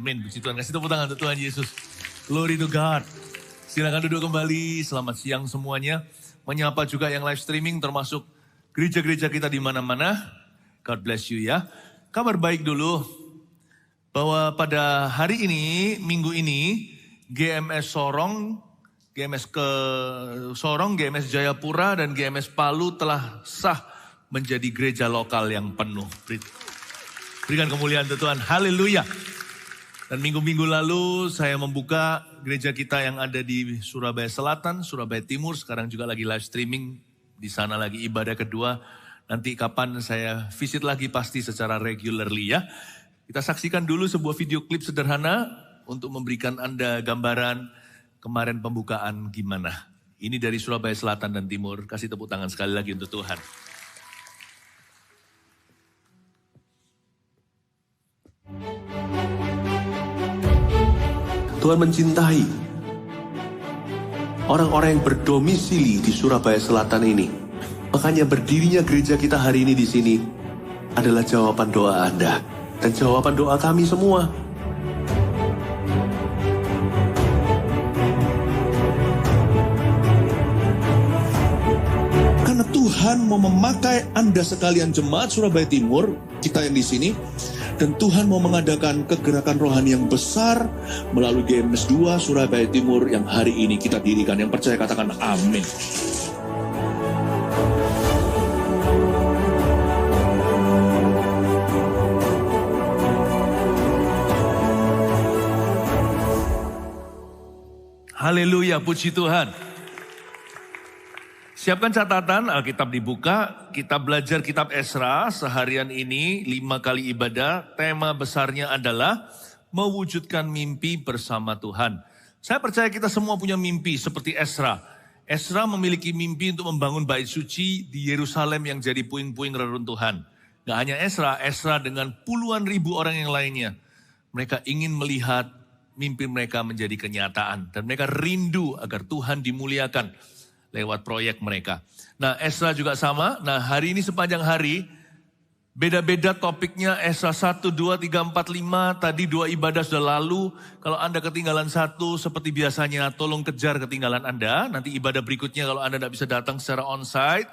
Amin. Puji Tuhan. Kasih tepuk tangan untuk Tuhan Yesus. Glory to God. Silakan duduk kembali. Selamat siang semuanya. Menyapa juga yang live streaming termasuk gereja-gereja kita di mana-mana. God bless you ya. Kabar baik dulu bahwa pada hari ini, minggu ini, GMS Sorong, GMS Jayapura dan GMS Palu telah sah menjadi gereja lokal yang penuh. Berikan kemuliaan untuk Tuhan. Haleluya. Dan minggu-minggu lalu saya membuka gereja kita yang ada di Surabaya Selatan, Surabaya Timur. Sekarang juga lagi live streaming. Di sana lagi ibadah kedua. Nanti kapan saya visit lagi pasti secara regularly ya. Kita saksikan dulu sebuah video klip sederhana untuk memberikan Anda gambaran kemarin pembukaan gimana. Ini dari Surabaya Selatan dan Timur. Kasih tepuk tangan sekali lagi untuk Tuhan. Tuhan mencintai orang-orang yang berdomisili di Surabaya Selatan ini. Makanya berdirinya gereja kita hari ini di sini adalah jawaban doa Anda dan jawaban doa kami semua. Karena Tuhan mau memakai Anda sekalian jemaat Surabaya Timur, kita yang di sini, dan Tuhan mau mengadakan kegerakan rohani yang besar melalui GMS 2 Surabaya Timur yang hari ini kita dirikan. Yang percaya katakan amin. Haleluya, puji Tuhan. Siapkan catatan, Alkitab dibuka, kita belajar kitab Esra seharian ini 5 kali ibadah. Tema besarnya adalah mewujudkan mimpi bersama Tuhan. Saya percaya kita semua punya mimpi seperti Esra. Esra memiliki mimpi untuk membangun bait suci di Yerusalem yang jadi puing-puing reruntuhan. Gak hanya Esra, Esra dengan puluhan ribu orang yang lainnya. Mereka ingin melihat mimpi mereka menjadi kenyataan. Dan mereka rindu agar Tuhan dimuliakan lewat proyek mereka. Nah, Esra juga sama. Nah, hari ini sepanjang hari, beda-beda topiknya. Esra 1, 2, 3, 4, 5. Tadi 2 ibadah sudah lalu. Kalau Anda ketinggalan 1, seperti biasanya, tolong kejar ketinggalan Anda. Nanti ibadah berikutnya kalau Anda tidak bisa datang secara onsite.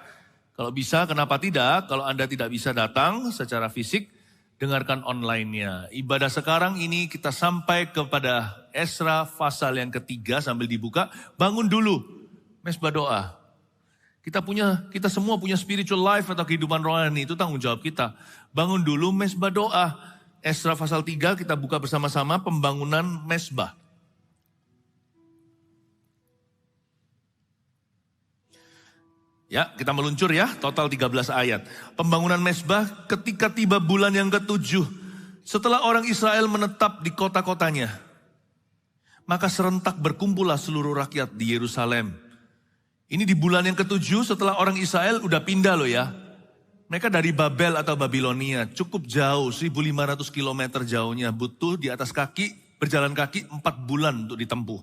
Kalau bisa, kenapa tidak? Kalau Anda tidak bisa datang secara fisik, dengarkan online-nya. Ibadah sekarang ini kita sampai kepada Esra pasal yang ketiga sambil dibuka. Bangun dulu. Mesbah doa. Kita semua punya spiritual life atau kehidupan rohani, itu tanggung jawab kita. Bangun dulu mesbah doa. Esra pasal 3 kita buka bersama-sama pembangunan mesbah. Ya, kita meluncur ya, total 13 ayat. Pembangunan mesbah ketika tiba bulan yang ke-7. Setelah orang Israel menetap di kota-kotanya. Maka serentak berkumpullah seluruh rakyat di Yerusalem. Ini di bulan yang ke-7 setelah orang Israel udah pindah loh ya. Mereka dari Babel atau Babilonia, cukup jauh, 1.500 km jauhnya. Butuh di atas kaki, berjalan kaki 4 bulan untuk ditempuh.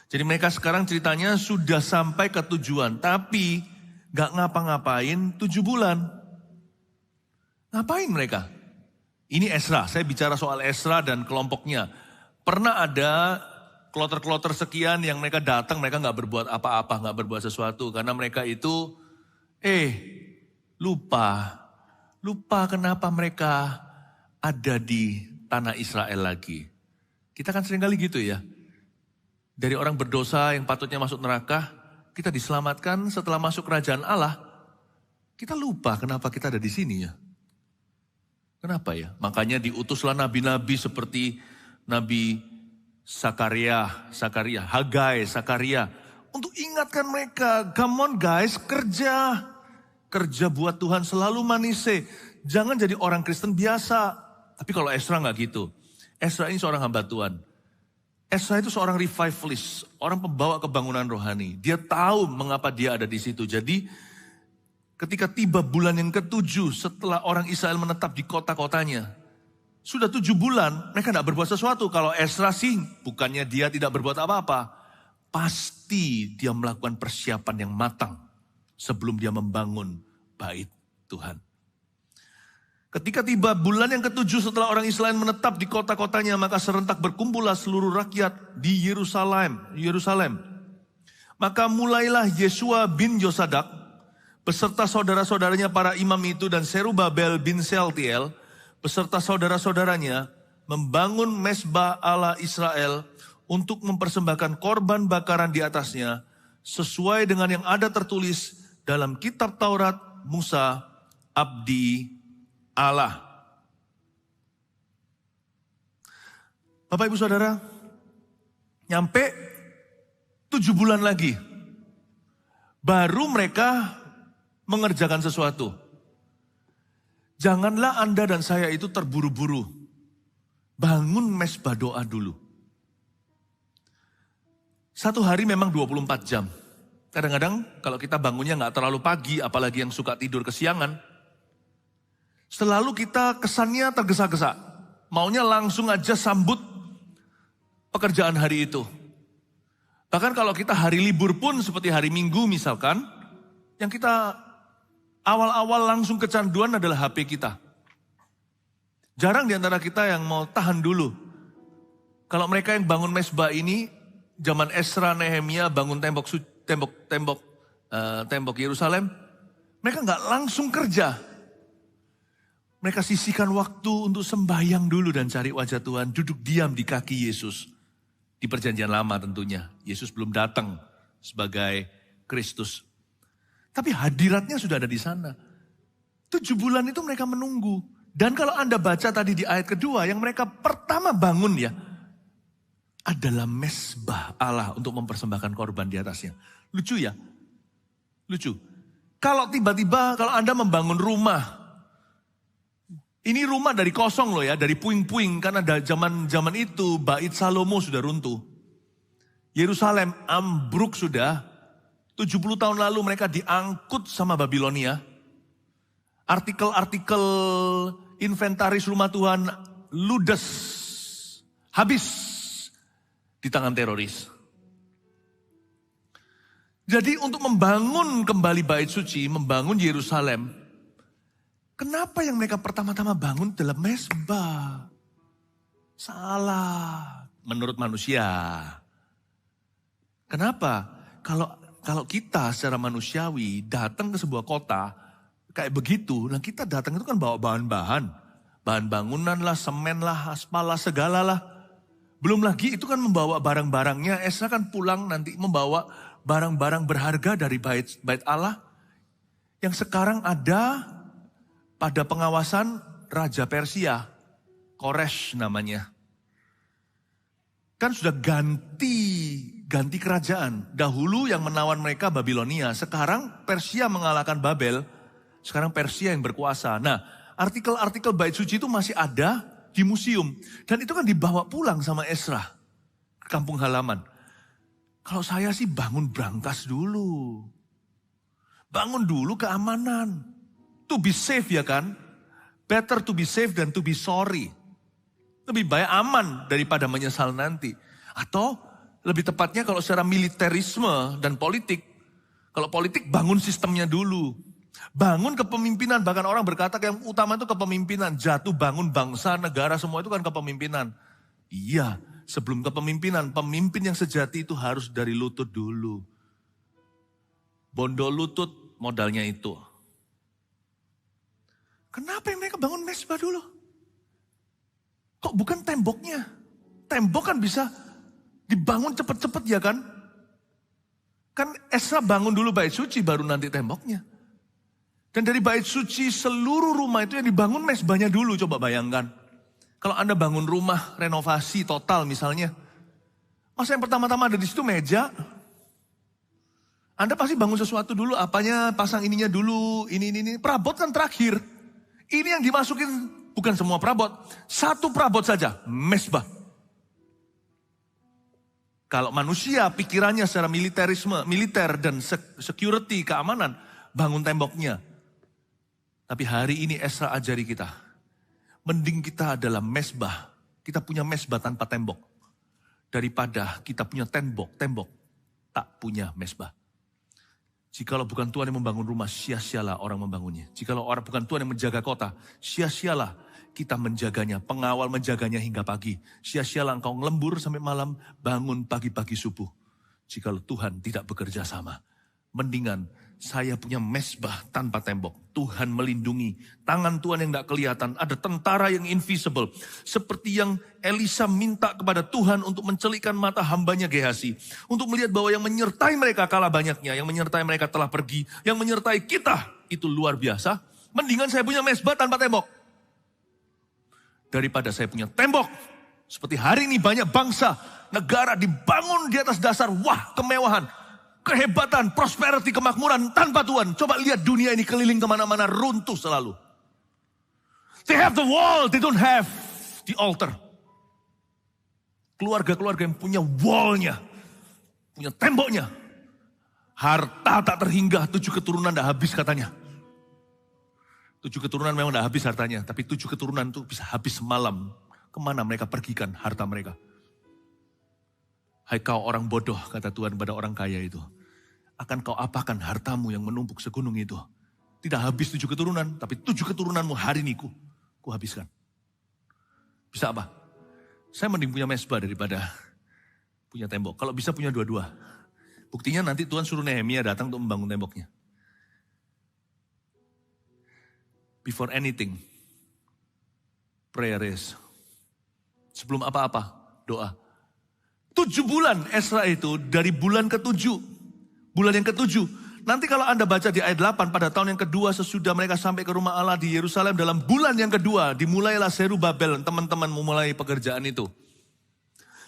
Jadi mereka sekarang ceritanya sudah sampai ke tujuan, tapi gak ngapa-ngapain 7 bulan. Ngapain mereka? Ini Esra, saya bicara soal Esra dan kelompoknya. Pernah ada kloter-kloter sekian yang mereka datang, mereka gak berbuat apa-apa, gak berbuat sesuatu. Karena mereka itu, lupa kenapa mereka ada di tanah Israel lagi. Kita kan sering kali gitu ya. Dari orang berdosa yang patutnya masuk neraka, kita diselamatkan setelah masuk kerajaan Allah. Kita lupa kenapa kita ada di sini ya. Kenapa ya? Makanya diutuslah nabi-nabi seperti Nabi Hagai, Sakaria. Untuk ingatkan mereka, come on guys, kerja. Kerja buat Tuhan selalu manise. Jangan jadi orang Kristen biasa. Tapi kalau Esra gak gitu. Esra ini seorang hamba Tuhan. Esra itu seorang revivalist, orang pembawa kebangunan rohani. Dia tahu mengapa dia ada di situ. Jadi ketika tiba bulan yang ke-7 setelah orang Israel menetap di kota-kotanya. Sudah 7 bulan, mereka tidak berbuat sesuatu. Kalau Esra sih, bukannya dia tidak berbuat apa-apa. Pasti dia melakukan persiapan yang matang sebelum dia membangun bait Tuhan. Ketika tiba bulan yang ke-7 setelah orang Israel menetap di kota-kotanya, maka serentak berkumpullah seluruh rakyat di Yerusalem. Maka mulailah Yesua bin Yosadak beserta saudara-saudaranya para imam itu dan Serubabel bin Sealtiel beserta saudara-saudaranya membangun mezbah Allah Israel untuk mempersembahkan korban bakaran di atasnya sesuai dengan yang ada tertulis dalam kitab Taurat Musa, abdi Allah. Bapak Ibu Saudara, nyampe 7 bulan lagi, baru mereka mengerjakan sesuatu. Janganlah Anda dan saya itu terburu-buru. Bangun mezbah doa dulu. Satu hari memang 24 jam. Kadang-kadang kalau kita bangunnya nggak terlalu pagi, apalagi yang suka tidur kesiangan, selalu kita kesannya tergesa-gesa. Maunya langsung aja sambut pekerjaan hari itu. Bahkan kalau kita hari libur pun seperti hari Minggu misalkan, yang kita awal-awal langsung kecanduan adalah HP kita. Jarang di antara kita yang mau tahan dulu. Kalau mereka yang bangun mezbah ini, zaman Esra, Nehemia bangun tembok Yerusalem, mereka nggak langsung kerja. Mereka sisihkan waktu untuk sembahyang dulu dan cari wajah Tuhan, duduk diam di kaki Yesus. Di perjanjian lama tentunya, Yesus belum datang sebagai Kristus. Tapi hadiratnya sudah ada di sana. 7 bulan itu mereka menunggu. Dan kalau Anda baca tadi di ayat kedua, yang mereka pertama bangun ya, adalah mezbah Allah untuk mempersembahkan korban di atasnya. Lucu ya? Lucu. Kalau tiba-tiba, kalau Anda membangun rumah, ini rumah dari kosong loh ya, dari puing-puing, karena zaman itu Bait Salomo sudah runtuh. Yerusalem ambruk sudah, 70 tahun lalu mereka diangkut sama Babilonia. Artikel-artikel inventaris rumah Tuhan ludes, habis di tangan teroris. Jadi untuk membangun kembali Bait Suci, membangun Yerusalem, kenapa yang mereka pertama-tama bangun adalah mezbah? Salah menurut manusia. Kenapa? Kalau kita secara manusiawi datang ke sebuah kota kayak begitu, nah kita datang itu kan bawa bahan-bahan. Bahan bangunan lah, semen lah, aspal lah, segala lah. Belum lagi itu kan membawa barang-barangnya. Esra kan pulang nanti membawa barang-barang berharga dari bait Allah. Yang sekarang ada pada pengawasan Raja Persia. Koresh namanya. Kan sudah ganti kerajaan. Dahulu yang menawan mereka Babilonia. Sekarang Persia mengalahkan Babel. Sekarang Persia yang berkuasa. Nah, artikel-artikel Bait Suci itu masih ada di museum. Dan itu kan dibawa pulang sama Esra ke kampung halaman. Kalau saya sih bangun brankas dulu. Bangun dulu keamanan. To be safe ya kan? Better to be safe than to be sorry. Lebih baik aman daripada menyesal nanti. Atau lebih tepatnya kalau secara militerisme dan politik. Kalau politik bangun sistemnya dulu. Bangun kepemimpinan, bahkan orang berkata yang utama itu kepemimpinan. Jatuh bangun bangsa, negara, semua itu kan kepemimpinan. Iya, sebelum kepemimpinan, pemimpin yang sejati itu harus dari lutut dulu. Bondo lutut modalnya itu. Kenapa yang mereka bangun mezbah dulu? Kok bukan temboknya? Tembok kan bisa dibangun cepat-cepat ya kan? Kan Esra bangun dulu Bait Suci baru nanti temboknya. Dan dari Bait Suci seluruh rumah itu yang dibangun mezbahnya dulu, coba bayangkan. Kalau Anda bangun rumah renovasi total misalnya, masa yang pertama-tama ada di situ meja, Anda pasti bangun sesuatu dulu, apanya pasang ininya dulu, ini. Perabot kan terakhir. Ini yang dimasukin bukan semua perabot, satu perabot saja, mezbah. Kalau manusia pikirannya secara militer dan security, keamanan, bangun temboknya. Tapi hari ini Esra ajari kita, mending kita adalah mezbah. Kita punya mezbah tanpa tembok. Daripada kita punya tembok tak punya mezbah. Jikalau bukan Tuhan yang membangun rumah, sia-sialah orang membangunnya. Jikalau orang bukan Tuhan yang menjaga kota, sia-sialah kita menjaganya, pengawal menjaganya hingga pagi. Sia-sialah engkau lembur sampai malam, bangun pagi-pagi subuh. Jikalau Tuhan tidak bekerja sama, mendingan saya punya mezbah tanpa tembok. Tuhan melindungi, tangan Tuhan yang tidak kelihatan, ada tentara yang invisible. Seperti yang Elisa minta kepada Tuhan untuk mencelikkan mata hambanya Gehazi. Untuk melihat bahwa yang menyertai mereka kalah banyaknya, yang menyertai mereka telah pergi, yang menyertai kita itu luar biasa. Mendingan saya punya mezbah tanpa tembok. Daripada saya punya tembok. Seperti hari ini banyak bangsa, negara dibangun di atas dasar kemewahan. Kehebatan, prosperity, kemakmuran tanpa Tuhan. Coba lihat dunia ini keliling kemana-mana runtuh selalu. They have the wall, they don't have the altar. Keluarga-keluarga yang punya wallnya, punya temboknya. Harta tak terhingga, 7 keturunan dah habis katanya. 7 keturunan memang dah habis hartanya, tapi 7 keturunan itu bisa habis semalam. Kemana mereka pergikan harta mereka? Hai kau orang bodoh, kata Tuhan pada orang kaya itu. Akan kau apakan hartamu yang menumpuk segunung itu? Tidak habis 7 keturunan, tapi 7 keturunanmu hari ini ku habiskan. Bisa apa? Saya mending punya mezbah daripada punya tembok. Kalau bisa punya dua-dua. Buktinya nanti Tuhan suruh Nehemia datang untuk membangun temboknya. Before anything, prayer is. Sebelum apa-apa, doa. 7 bulan Esra itu dari bulan ke-7. Bulan yang ke-7. Nanti kalau Anda baca di ayat 8 pada tahun yang kedua sesudah mereka sampai ke rumah Allah di Yerusalem dalam bulan yang kedua. Dimulailah Zerubabel, teman-teman memulai pekerjaan itu.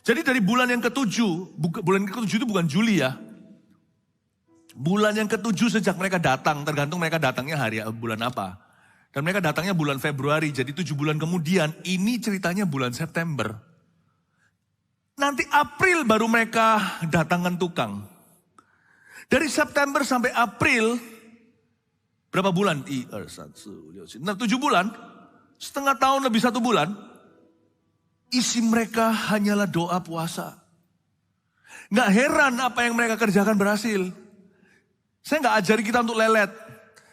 Jadi dari bulan yang ke-7, bulan ke-7 itu bukan Juli ya. Bulan yang ke-7 sejak mereka datang, tergantung mereka datangnya bulan apa. Dan mereka datangnya bulan Februari, jadi 7 bulan kemudian ini ceritanya bulan September. Nanti April baru mereka datangkan tukang. Dari September sampai April, berapa bulan? 7 bulan, setengah tahun lebih 1 bulan. Isi mereka hanyalah doa puasa. Nggak heran apa yang mereka kerjakan berhasil. Saya nggak ajari kita untuk lelet.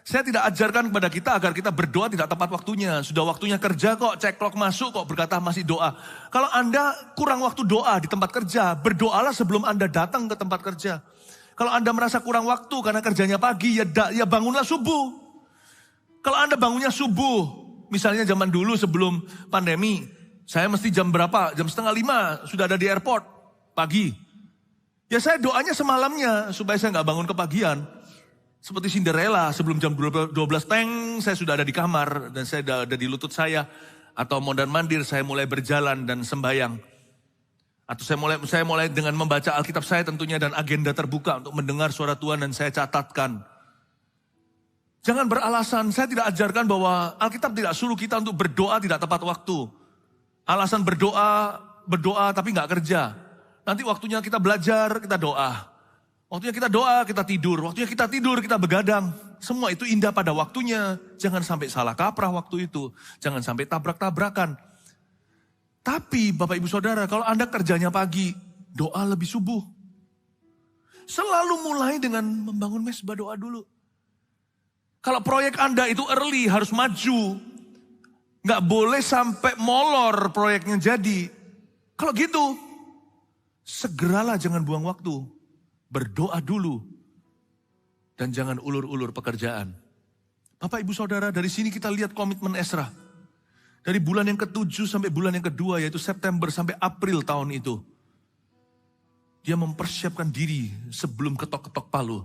Saya tidak ajarkan kepada kita agar kita berdoa tidak tepat waktunya. Sudah waktunya kerja kok, cek clock masuk kok, berkata masih doa. Kalau Anda kurang waktu doa di tempat kerja, berdoalah sebelum Anda datang ke tempat kerja. Kalau Anda merasa kurang waktu karena kerjanya pagi, ya bangunlah subuh. Kalau Anda bangunnya subuh, misalnya zaman dulu sebelum pandemi, saya mesti jam berapa? Jam 4:30 sudah ada di airport, pagi. Ya saya doanya semalamnya supaya saya nggak bangun kepagian. Seperti Cinderella, sebelum jam 12 saya sudah ada di kamar dan saya ada di lutut saya. Atau mondar mandir saya mulai berjalan dan sembahyang. Atau saya mulai dengan membaca Alkitab saya tentunya dan agenda terbuka untuk mendengar suara Tuhan dan saya catatkan. Jangan beralasan, saya tidak ajarkan bahwa Alkitab tidak suruh kita untuk berdoa tidak tepat waktu. Alasan berdoa tapi nggak kerja. Nanti waktunya kita belajar, kita doa. Waktunya kita doa, kita tidur. Waktunya kita tidur, kita begadang. Semua itu indah pada waktunya. Jangan sampai salah kaprah waktu itu. Jangan sampai tabrak-tabrakan. Tapi Bapak Ibu Saudara, kalau Anda kerjanya pagi, doa lebih subuh. Selalu mulai dengan membangun mezbah doa dulu. Kalau proyek Anda itu early, harus maju. Nggak boleh sampai molor proyeknya jadi. Kalau gitu, segeralah jangan buang waktu. Berdoa dulu. Dan jangan ulur-ulur pekerjaan. Bapak Ibu Saudara, dari sini kita lihat komitmen Esra. Dari bulan yang ke-7 sampai bulan yang kedua, yaitu September sampai April tahun itu. Dia mempersiapkan diri sebelum ketok-ketok palu.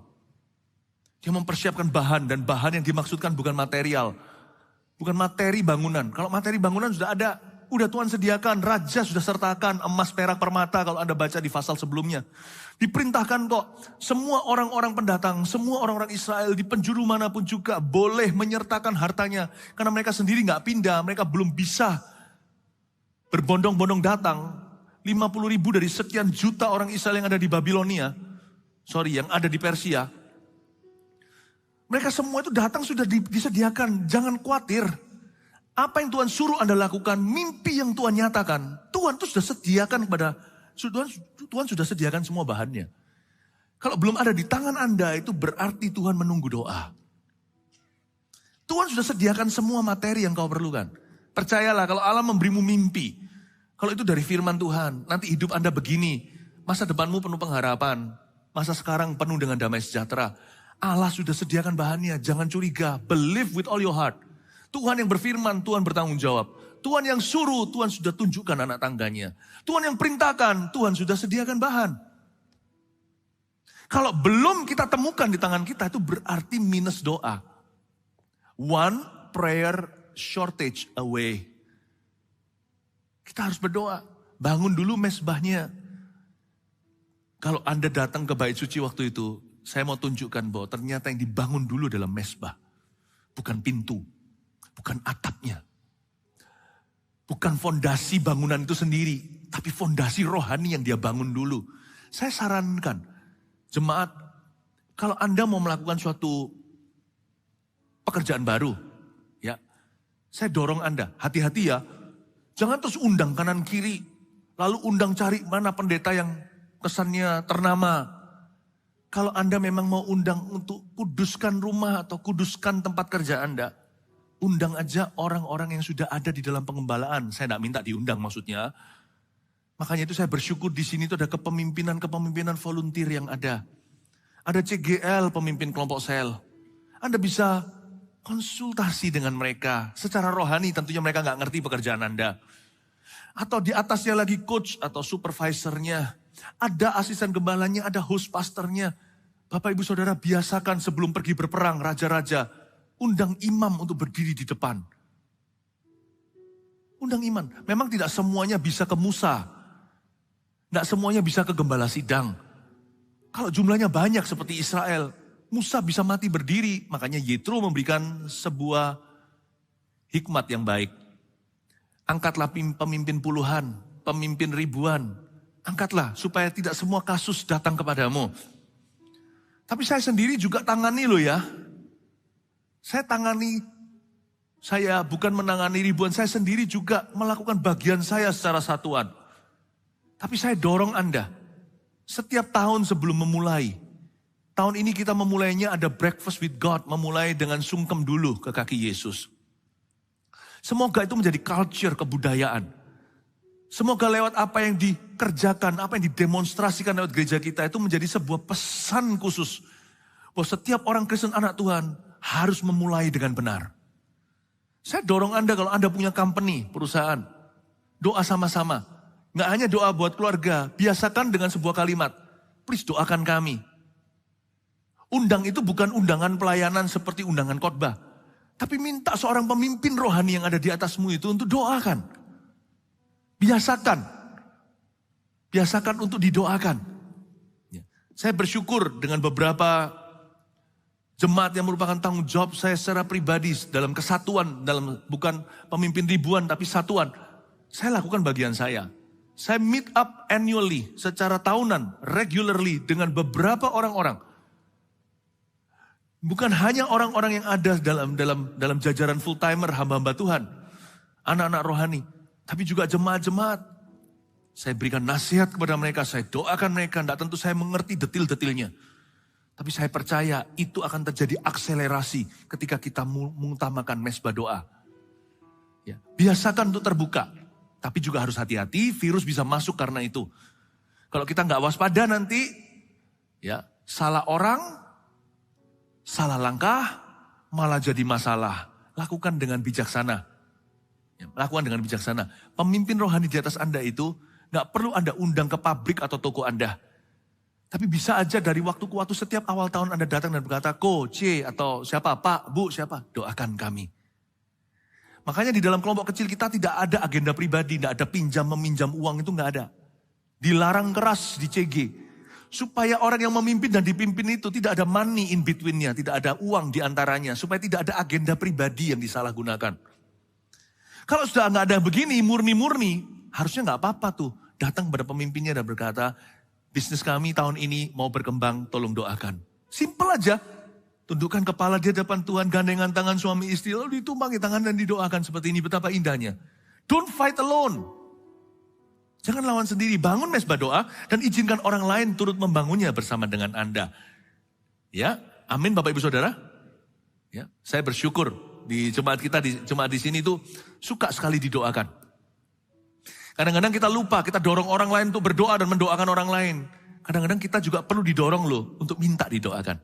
Dia mempersiapkan bahan, dan bahan yang dimaksudkan bukan material. Bukan materi bangunan. Kalau materi bangunan sudah ada. Udah Tuhan sediakan, raja sudah sertakan emas, perak, permata kalau Anda baca di pasal sebelumnya. Diperintahkan kok, semua orang-orang pendatang, semua orang-orang Israel di penjuru manapun juga boleh menyertakan hartanya. Karena mereka sendiri gak pindah, mereka belum bisa berbondong-bondong datang. 50.000 dari sekian juta orang Israel yang ada di Babilonia, yang ada di Persia. Mereka semua itu datang sudah disediakan, jangan khawatir. Apa yang Tuhan suruh Anda lakukan, mimpi yang Tuhan nyatakan, Tuhan itu sudah sediakan Tuhan sudah sediakan semua bahannya. Kalau belum ada di tangan Anda, itu berarti Tuhan menunggu doa. Tuhan sudah sediakan semua materi yang kau perlukan. Percayalah kalau Allah memberimu mimpi, kalau itu dari firman Tuhan, nanti hidup Anda begini, masa depanmu penuh pengharapan, masa sekarang penuh dengan damai sejahtera. Allah sudah sediakan bahannya, jangan curiga, believe with all your heart. Tuhan yang berfirman, Tuhan bertanggung jawab. Tuhan yang suruh, Tuhan sudah tunjukkan anak tangganya. Tuhan yang perintahkan, Tuhan sudah sediakan bahan. Kalau belum kita temukan di tangan kita, itu berarti minus doa. One prayer shortage away. Kita harus berdoa. Bangun dulu mesbahnya. Kalau Anda datang ke bait suci waktu itu, saya mau tunjukkan bahwa ternyata yang dibangun dulu adalah mesbah. Bukan pintu, bukan atapnya. Bukan fondasi bangunan itu sendiri, tapi fondasi rohani yang dia bangun dulu. Saya sarankan, jemaat, kalau Anda mau melakukan suatu pekerjaan baru, ya, saya dorong Anda, hati-hati ya, jangan terus undang kanan kiri, lalu undang cari mana pendeta yang kesannya ternama. Kalau Anda memang mau undang untuk kuduskan rumah atau kuduskan tempat kerja Anda, undang aja orang-orang yang sudah ada di dalam pengembalaan. Saya tidak minta diundang maksudnya. Makanya itu saya bersyukur di sini itu ada kepemimpinan volunteer yang ada. Ada CGL, pemimpin kelompok sel. Anda bisa konsultasi dengan mereka. Secara rohani tentunya mereka nggak ngerti pekerjaan Anda. Atau di atasnya lagi coach atau supervisornya. Ada asisten gembalanya, ada host pastornya. Bapak ibu saudara biasakan sebelum pergi berperang, raja-raja, undang imam untuk berdiri di depan. Undang imam. Memang tidak semuanya bisa ke Musa. Tidak semuanya bisa ke gembala sidang. Kalau jumlahnya banyak seperti Israel, Musa bisa mati berdiri. Makanya Yetro memberikan sebuah hikmat yang baik. Angkatlah pemimpin puluhan, pemimpin ribuan. Angkatlah supaya tidak semua kasus datang kepadamu. Tapi saya sendiri juga tangani loh ya. Saya bukan menangani ribuan, saya sendiri juga melakukan bagian saya secara satuan. Tapi saya dorong Anda, setiap tahun sebelum memulai, tahun ini kita memulainya ada breakfast with God, memulai dengan sungkem dulu ke kaki Yesus. Semoga itu menjadi culture, kebudayaan. Semoga lewat apa yang dikerjakan, apa yang didemonstrasikan lewat gereja kita itu menjadi sebuah pesan khusus. Bahwa setiap orang Kristen anak Tuhan harus memulai dengan benar. Saya dorong Anda kalau Anda punya company, perusahaan. Doa sama-sama. Nggak hanya doa buat keluarga, biasakan dengan sebuah kalimat. Please doakan kami. Undang itu bukan undangan pelayanan seperti undangan khotbah. Tapi minta seorang pemimpin rohani yang ada di atasmu itu untuk doakan. Biasakan. Biasakan untuk didoakan. Saya bersyukur dengan beberapa jemaat yang merupakan tanggung jawab saya secara pribadi dalam kesatuan, bukan pemimpin ribuan tapi satuan. Saya lakukan bagian saya. Saya meet up annually, secara tahunan, regularly dengan beberapa orang-orang. Bukan hanya orang-orang yang ada dalam jajaran full timer hamba-hamba Tuhan, anak-anak rohani, tapi juga jemaat-jemaat. Saya berikan nasihat kepada mereka, saya doakan mereka, tidak tentu saya mengerti detil-detilnya. Tapi saya percaya itu akan terjadi akselerasi ketika kita mengutamakan mesbah doa. Ya, biasakan untuk terbuka, tapi juga harus hati-hati, virus bisa masuk karena itu. Kalau kita nggak waspada nanti, ya salah orang, salah langkah, malah jadi masalah. Lakukan dengan bijaksana. Ya, lakukan dengan bijaksana. Pemimpin rohani di atas Anda itu nggak perlu Anda undang ke pabrik atau toko Anda. Tapi bisa aja dari waktu ke waktu setiap awal tahun Anda datang dan berkata, Ko, C, atau siapa, Pak, Bu, siapa, doakan kami. Makanya di dalam kelompok kecil kita tidak ada agenda pribadi, tidak ada pinjam-meminjam uang, itu nggak ada. Dilarang keras di CG. Supaya orang yang memimpin dan dipimpin itu tidak ada money in between-nya, tidak ada uang di antaranya. Supaya tidak ada agenda pribadi yang disalahgunakan. Kalau sudah nggak ada begini, murni-murni, harusnya nggak apa-apa tuh. Datang pada pemimpinnya dan berkata, bisnis kami tahun ini mau berkembang, tolong doakan. Simple aja. Tundukkan kepala di depan Tuhan, gandengan tangan suami istri, lalu ditumpangi tangan dan didoakan seperti ini, betapa indahnya. Don't fight alone. Jangan lawan sendiri, bangun mezbah doa dan izinkan orang lain turut membangunnya bersama dengan Anda. Ya, amin Bapak Ibu Saudara. Ya, saya bersyukur di jemaat kita, di jemaat di sini itu suka sekali didoakan. Kadang-kadang kita lupa, kita dorong orang lain untuk berdoa dan mendoakan orang lain. Kadang-kadang kita juga perlu didorong loh untuk minta didoakan.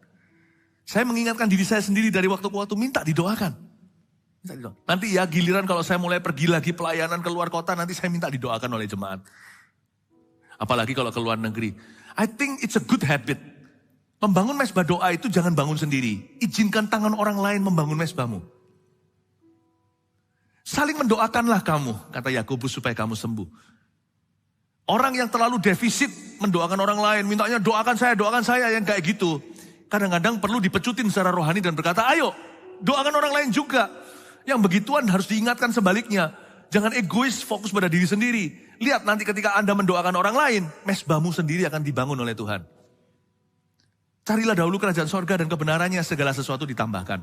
Saya mengingatkan diri saya sendiri dari waktu ke waktu, minta didoakan. Nanti ya giliran kalau saya mulai pergi lagi pelayanan keluar kota, nanti saya minta didoakan oleh jemaat. Apalagi kalau ke luar negeri. I think it's a good habit. Membangun mezbah doa itu jangan bangun sendiri. Izinkan tangan orang lain membangun mezbahmu. Saling mendoakanlah kamu, kata Yakobus, supaya kamu sembuh. Orang yang terlalu defisit mendoakan orang lain, mintanya doakan saya yang kayak gitu. Kadang-kadang perlu dipecutin secara rohani dan berkata, ayo doakan orang lain juga. Yang begituan harus diingatkan sebaliknya. Jangan egois fokus pada diri sendiri. Lihat nanti ketika Anda mendoakan orang lain, mezbahmu sendiri akan dibangun oleh Tuhan. Carilah dahulu kerajaan sorga dan kebenarannya, segala sesuatu ditambahkan.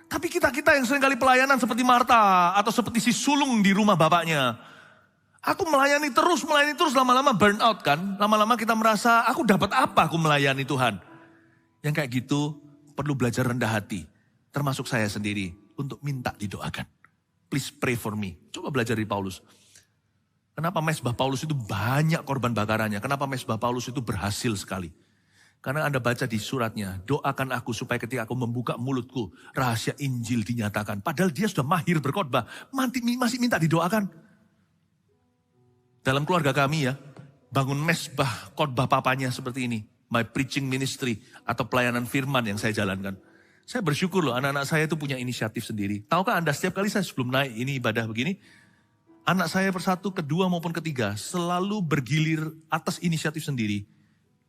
Tapi kita yang seringkali pelayanan seperti Marta atau seperti si sulung di rumah bapaknya. Aku melayani terus, lama-lama burn out kan. Lama-lama kita merasa, aku dapat apa aku melayani Tuhan. Yang kayak gitu perlu belajar rendah hati. Termasuk saya sendiri. Untuk minta didoakan. Please pray for me. Coba belajar dari Paulus. Kenapa mezbah Paulus itu banyak korban bakarannya? Kenapa mezbah Paulus itu berhasil sekali? Karena Anda baca di suratnya, doakan aku supaya ketika aku membuka mulutku, rahasia Injil dinyatakan. Padahal dia sudah mahir berkhotbah, masih minta didoakan. Dalam keluarga kami ya, bangun mezbah khotbah papanya seperti ini. My preaching ministry atau pelayanan firman yang saya jalankan. Saya bersyukur loh, anak-anak saya itu punya inisiatif sendiri. Tahukah Anda, setiap kali saya sebelum naik ini ibadah begini, anak saya persatu, kedua maupun ketiga, selalu bergilir atas inisiatif sendiri,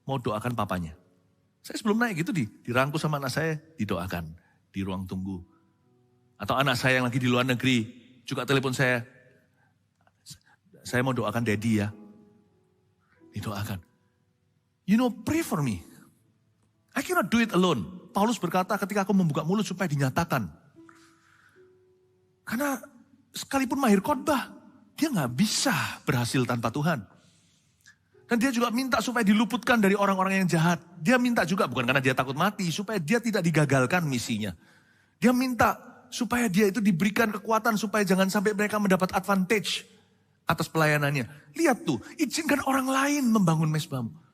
mau doakan papanya. Saya sebelum naik gitu dirangkul sama anak saya, didoakan di ruang tunggu. Atau anak saya yang lagi di luar negeri, juga telepon saya mau doakan daddy ya. Didoakan. You know, pray for me. I cannot do it alone. Paulus berkata ketika aku membuka mulut supaya dinyatakan. Karena sekalipun mahir khotbah, dia gak bisa berhasil tanpa Tuhan. Dan dia juga minta supaya diluputkan dari orang-orang yang jahat. Dia minta juga, bukan karena dia takut mati, supaya dia tidak digagalkan misinya. Dia minta supaya dia itu diberikan kekuatan supaya jangan sampai mereka mendapat advantage atas pelayanannya. Lihat tuh, izinkan orang lain membangun mezbahmu.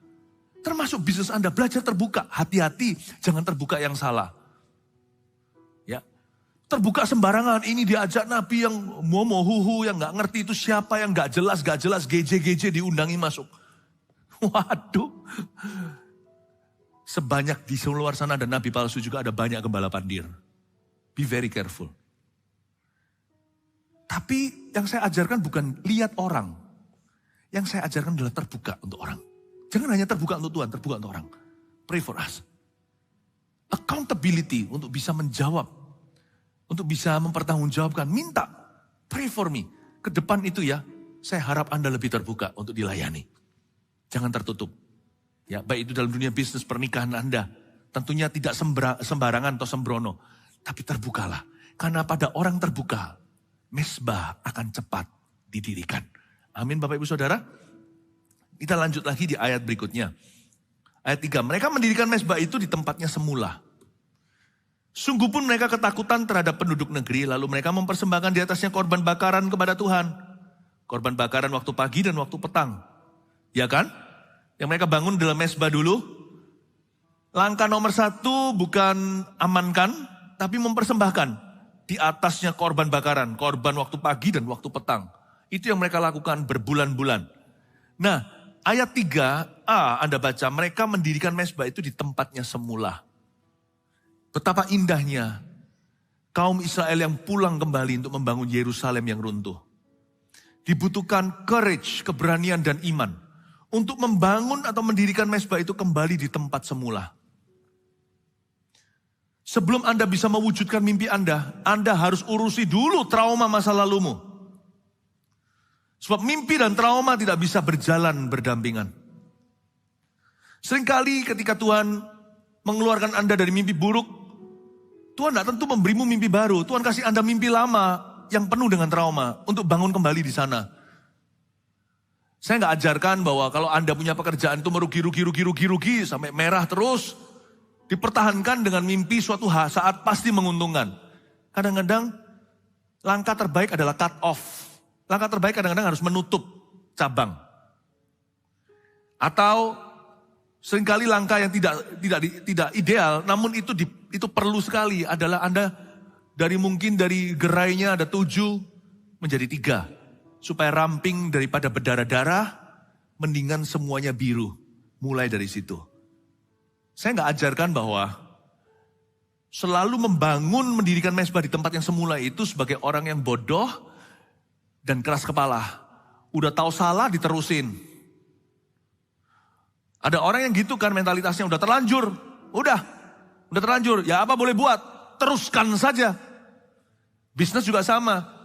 Termasuk bisnis Anda, belajar terbuka. Hati-hati, jangan terbuka yang salah. Ya, terbuka sembarangan. Ini diajak Nabi yang momo-huhu, yang gak ngerti itu siapa, yang gak jelas, GJ diundangi masuk. Waduh. Sebanyak di luar sana ada Nabi palsu juga, ada banyak gembala pandir. Be very careful. Tapi yang saya ajarkan bukan lihat orang. Yang saya ajarkan adalah terbuka untuk orang. Jangan hanya terbuka untuk Tuhan, terbuka untuk orang. Pray for us. Accountability untuk bisa menjawab. Untuk bisa mempertanggungjawabkan. Minta, pray for me. Ke depan itu ya, saya harap Anda lebih terbuka untuk dilayani. Jangan tertutup. Ya, baik itu dalam dunia bisnis pernikahan Anda. Tentunya tidak sembarangan atau sembrono. Tapi terbukalah. Karena pada orang terbuka, mezbah akan cepat didirikan. Amin Bapak Ibu Saudara. Kita lanjut lagi di ayat berikutnya. Ayat 3, mereka mendirikan mezbah itu di tempatnya semula. Sungguh pun mereka ketakutan terhadap penduduk negeri, lalu mereka mempersembahkan di atasnya korban bakaran kepada Tuhan. Korban bakaran waktu pagi dan waktu petang. Ya kan? Yang mereka bangun dalam mezbah dulu. Langkah nomor 1 bukan amankan, tapi mempersembahkan. Di atasnya korban bakaran, korban waktu pagi dan waktu petang. Itu yang mereka lakukan berbulan-bulan. Nah, ayat 3a Anda baca, mereka mendirikan mezbah itu di tempatnya semula. Betapa indahnya kaum Israel yang pulang kembali untuk membangun Yerusalem yang runtuh. Dibutuhkan courage, keberanian dan iman. Untuk membangun atau mendirikan mezbah itu kembali di tempat semula. Sebelum Anda bisa mewujudkan mimpi Anda harus urusi dulu trauma masa lalumu. Sebab mimpi dan trauma tidak bisa berjalan berdampingan. Seringkali ketika Tuhan mengeluarkan Anda dari mimpi buruk, Tuhan tidak tentu memberimu mimpi baru. Tuhan kasih Anda mimpi lama yang penuh dengan trauma untuk bangun kembali di sana. Saya nggak ajarkan bahwa kalau Anda punya pekerjaan itu merugi sampai merah terus. Dipertahankan dengan mimpi suatu saat pasti menguntungkan. Kadang-kadang langkah terbaik adalah cut off. Langkah terbaik kadang-kadang harus menutup cabang. Atau seringkali langkah yang tidak ideal, namun itu perlu sekali adalah Anda dari gerainya ada 7 menjadi 3. Supaya ramping daripada berdarah-darah, mendingan semuanya biru. Mulai dari situ. Saya nggak ajarkan bahwa selalu mendirikan mezbah di tempat yang semula itu sebagai orang yang bodoh dan keras kepala. Udah tahu salah diterusin. Ada orang yang gitu kan mentalitasnya udah terlanjur. Udah terlanjur. Ya apa boleh buat? Teruskan saja. Bisnis juga sama.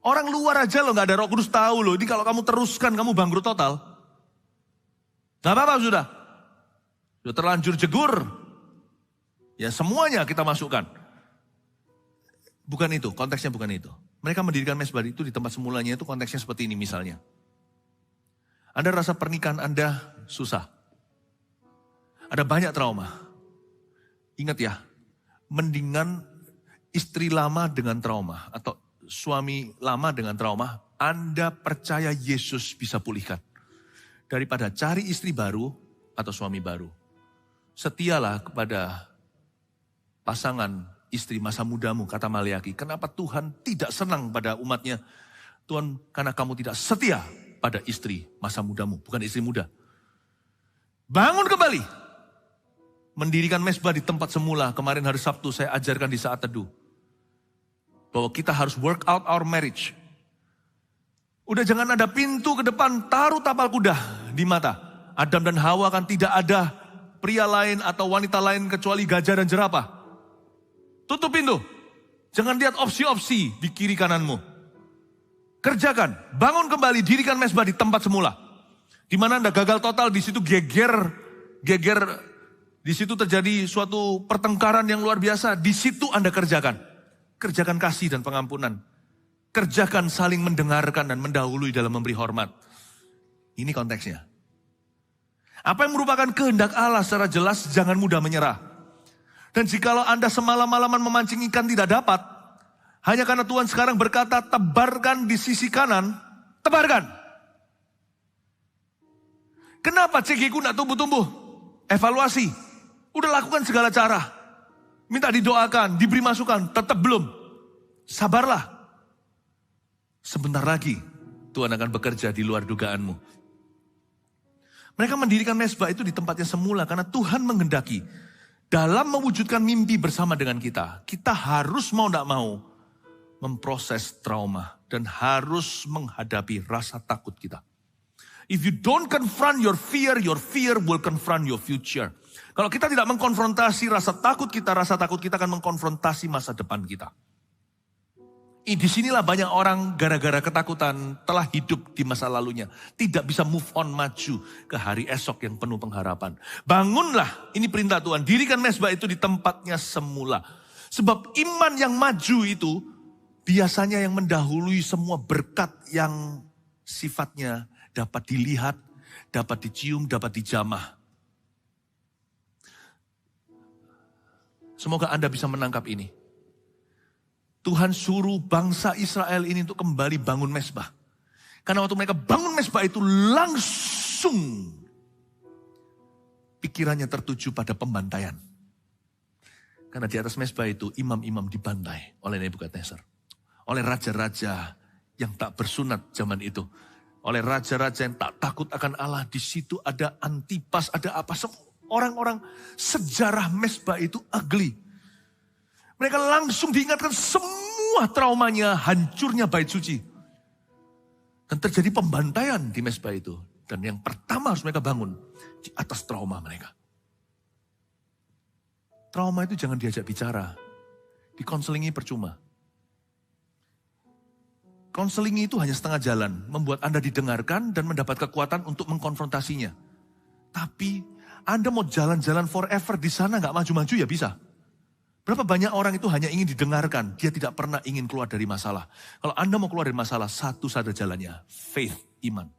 Orang luar aja loh gak ada Roh Kudus tahu loh. Ini kalau kamu teruskan kamu bangkrut total. Gak apa-apa sudah. Sudah terlanjur jegur. Ya semuanya kita masukkan. Bukan itu, konteksnya bukan itu. Mereka mendirikan mezbah itu di tempat semulanya itu konteksnya seperti ini misalnya. Anda rasa pernikahan Anda susah. Ada banyak trauma. Ingat ya, mendingan istri lama dengan trauma atau suami lama dengan trauma, Anda percaya Yesus bisa pulihkan. Daripada cari istri baru atau suami baru. Setialah kepada pasangan istri masa mudamu, kata Maliaki. Kenapa Tuhan tidak senang pada umatnya? Tuhan, karena kamu tidak setia pada istri masa mudamu, bukan istri muda. Bangun kembali. Mendirikan mezbah di tempat semula. Kemarin hari Sabtu saya ajarkan di saat teduh. Bahwa kita harus work out our marriage. Udah jangan ada pintu ke depan, taruh tapal kuda di mata. Adam dan Hawa kan tidak ada pria lain atau wanita lain kecuali gajah dan jerapah. Tutup pintu. Jangan lihat opsi-opsi di kiri kananmu. Kerjakan, bangun kembali, dirikan mezbah di tempat semula. Di mana Anda gagal total, di situ geger, di situ terjadi suatu pertengkaran yang luar biasa. Di situ Anda kerjakan. Kerjakan kasih dan pengampunan. Kerjakan saling mendengarkan dan mendahului dalam memberi hormat. Ini konteksnya. Apa yang merupakan kehendak Allah secara jelas, jangan mudah menyerah. Dan jikalau Anda semalam-malaman memancing ikan tidak dapat, hanya karena Tuhan sekarang berkata, tebarkan di sisi kanan, tebarkan. Kenapa cekiku tidak tumbuh-tumbuh? Evaluasi. Udah lakukan segala cara. Minta didoakan, diberi masukan, tetap belum. Sabarlah. Sebentar lagi Tuhan akan bekerja di luar dugaanmu. Mereka mendirikan mezbah itu di tempatnya semula karena Tuhan menghendaki. Dalam mewujudkan mimpi bersama dengan kita, kita harus mau tidak mau memproses trauma dan harus menghadapi rasa takut kita. If you don't confront your fear will confront your future. Kalau kita tidak mengkonfrontasi rasa takut kita akan mengkonfrontasi masa depan kita. Di sinilah banyak orang gara-gara ketakutan telah hidup di masa lalunya. Tidak bisa move on maju ke hari esok yang penuh pengharapan. Bangunlah, ini perintah Tuhan. Dirikan mezbah itu di tempatnya semula. Sebab iman yang maju itu biasanya yang mendahului semua berkat yang sifatnya dapat dilihat, dapat dicium, dapat dijamah. Semoga Anda bisa menangkap ini. Tuhan suruh bangsa Israel ini untuk kembali bangun mezbah. Karena waktu mereka bangun mezbah itu langsung pikirannya tertuju pada pembantaian. Karena di atas mezbah itu imam-imam dibantai oleh Nebukadnezar. Oleh raja-raja yang tak bersunat zaman itu. Oleh raja-raja yang tak takut akan Allah. Di situ ada Antipas, ada apa. Orang-orang sejarah mezbah itu ugly. Mereka langsung diingatkan semua traumanya, hancurnya bait suci. Dan terjadi pembantaian di mezbah itu. Dan yang pertama harus mereka bangun di atas trauma mereka. Trauma itu jangan diajak bicara. Dikonselingi percuma. Konselingi itu hanya setengah jalan. Membuat Anda didengarkan dan mendapat kekuatan untuk mengkonfrontasinya. Tapi Anda mau jalan-jalan forever di sana gak maju-maju ya bisa. Berapa banyak orang itu hanya ingin didengarkan. Dia tidak pernah ingin keluar dari masalah. Kalau Anda mau keluar dari masalah, satu saja jalannya. Faith, iman.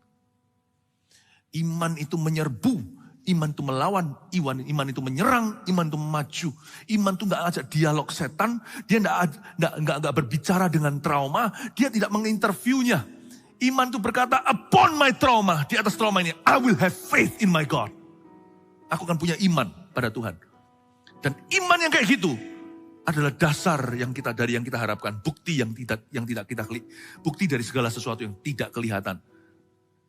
Iman itu menyerbu, iman itu melawan, iman itu menyerang, iman itu maju. Iman itu nggak ngajak dialog setan, dia nggak berbicara dengan trauma, dia tidak menginterviewnya. Iman itu berkata, upon my trauma, di atas trauma ini, I will have faith in my God. Aku akan punya iman pada Tuhan. Dan iman yang kayak gitu adalah dasar yang kita harapkan, bukti yang tidak kita bukti dari segala sesuatu yang tidak kelihatan.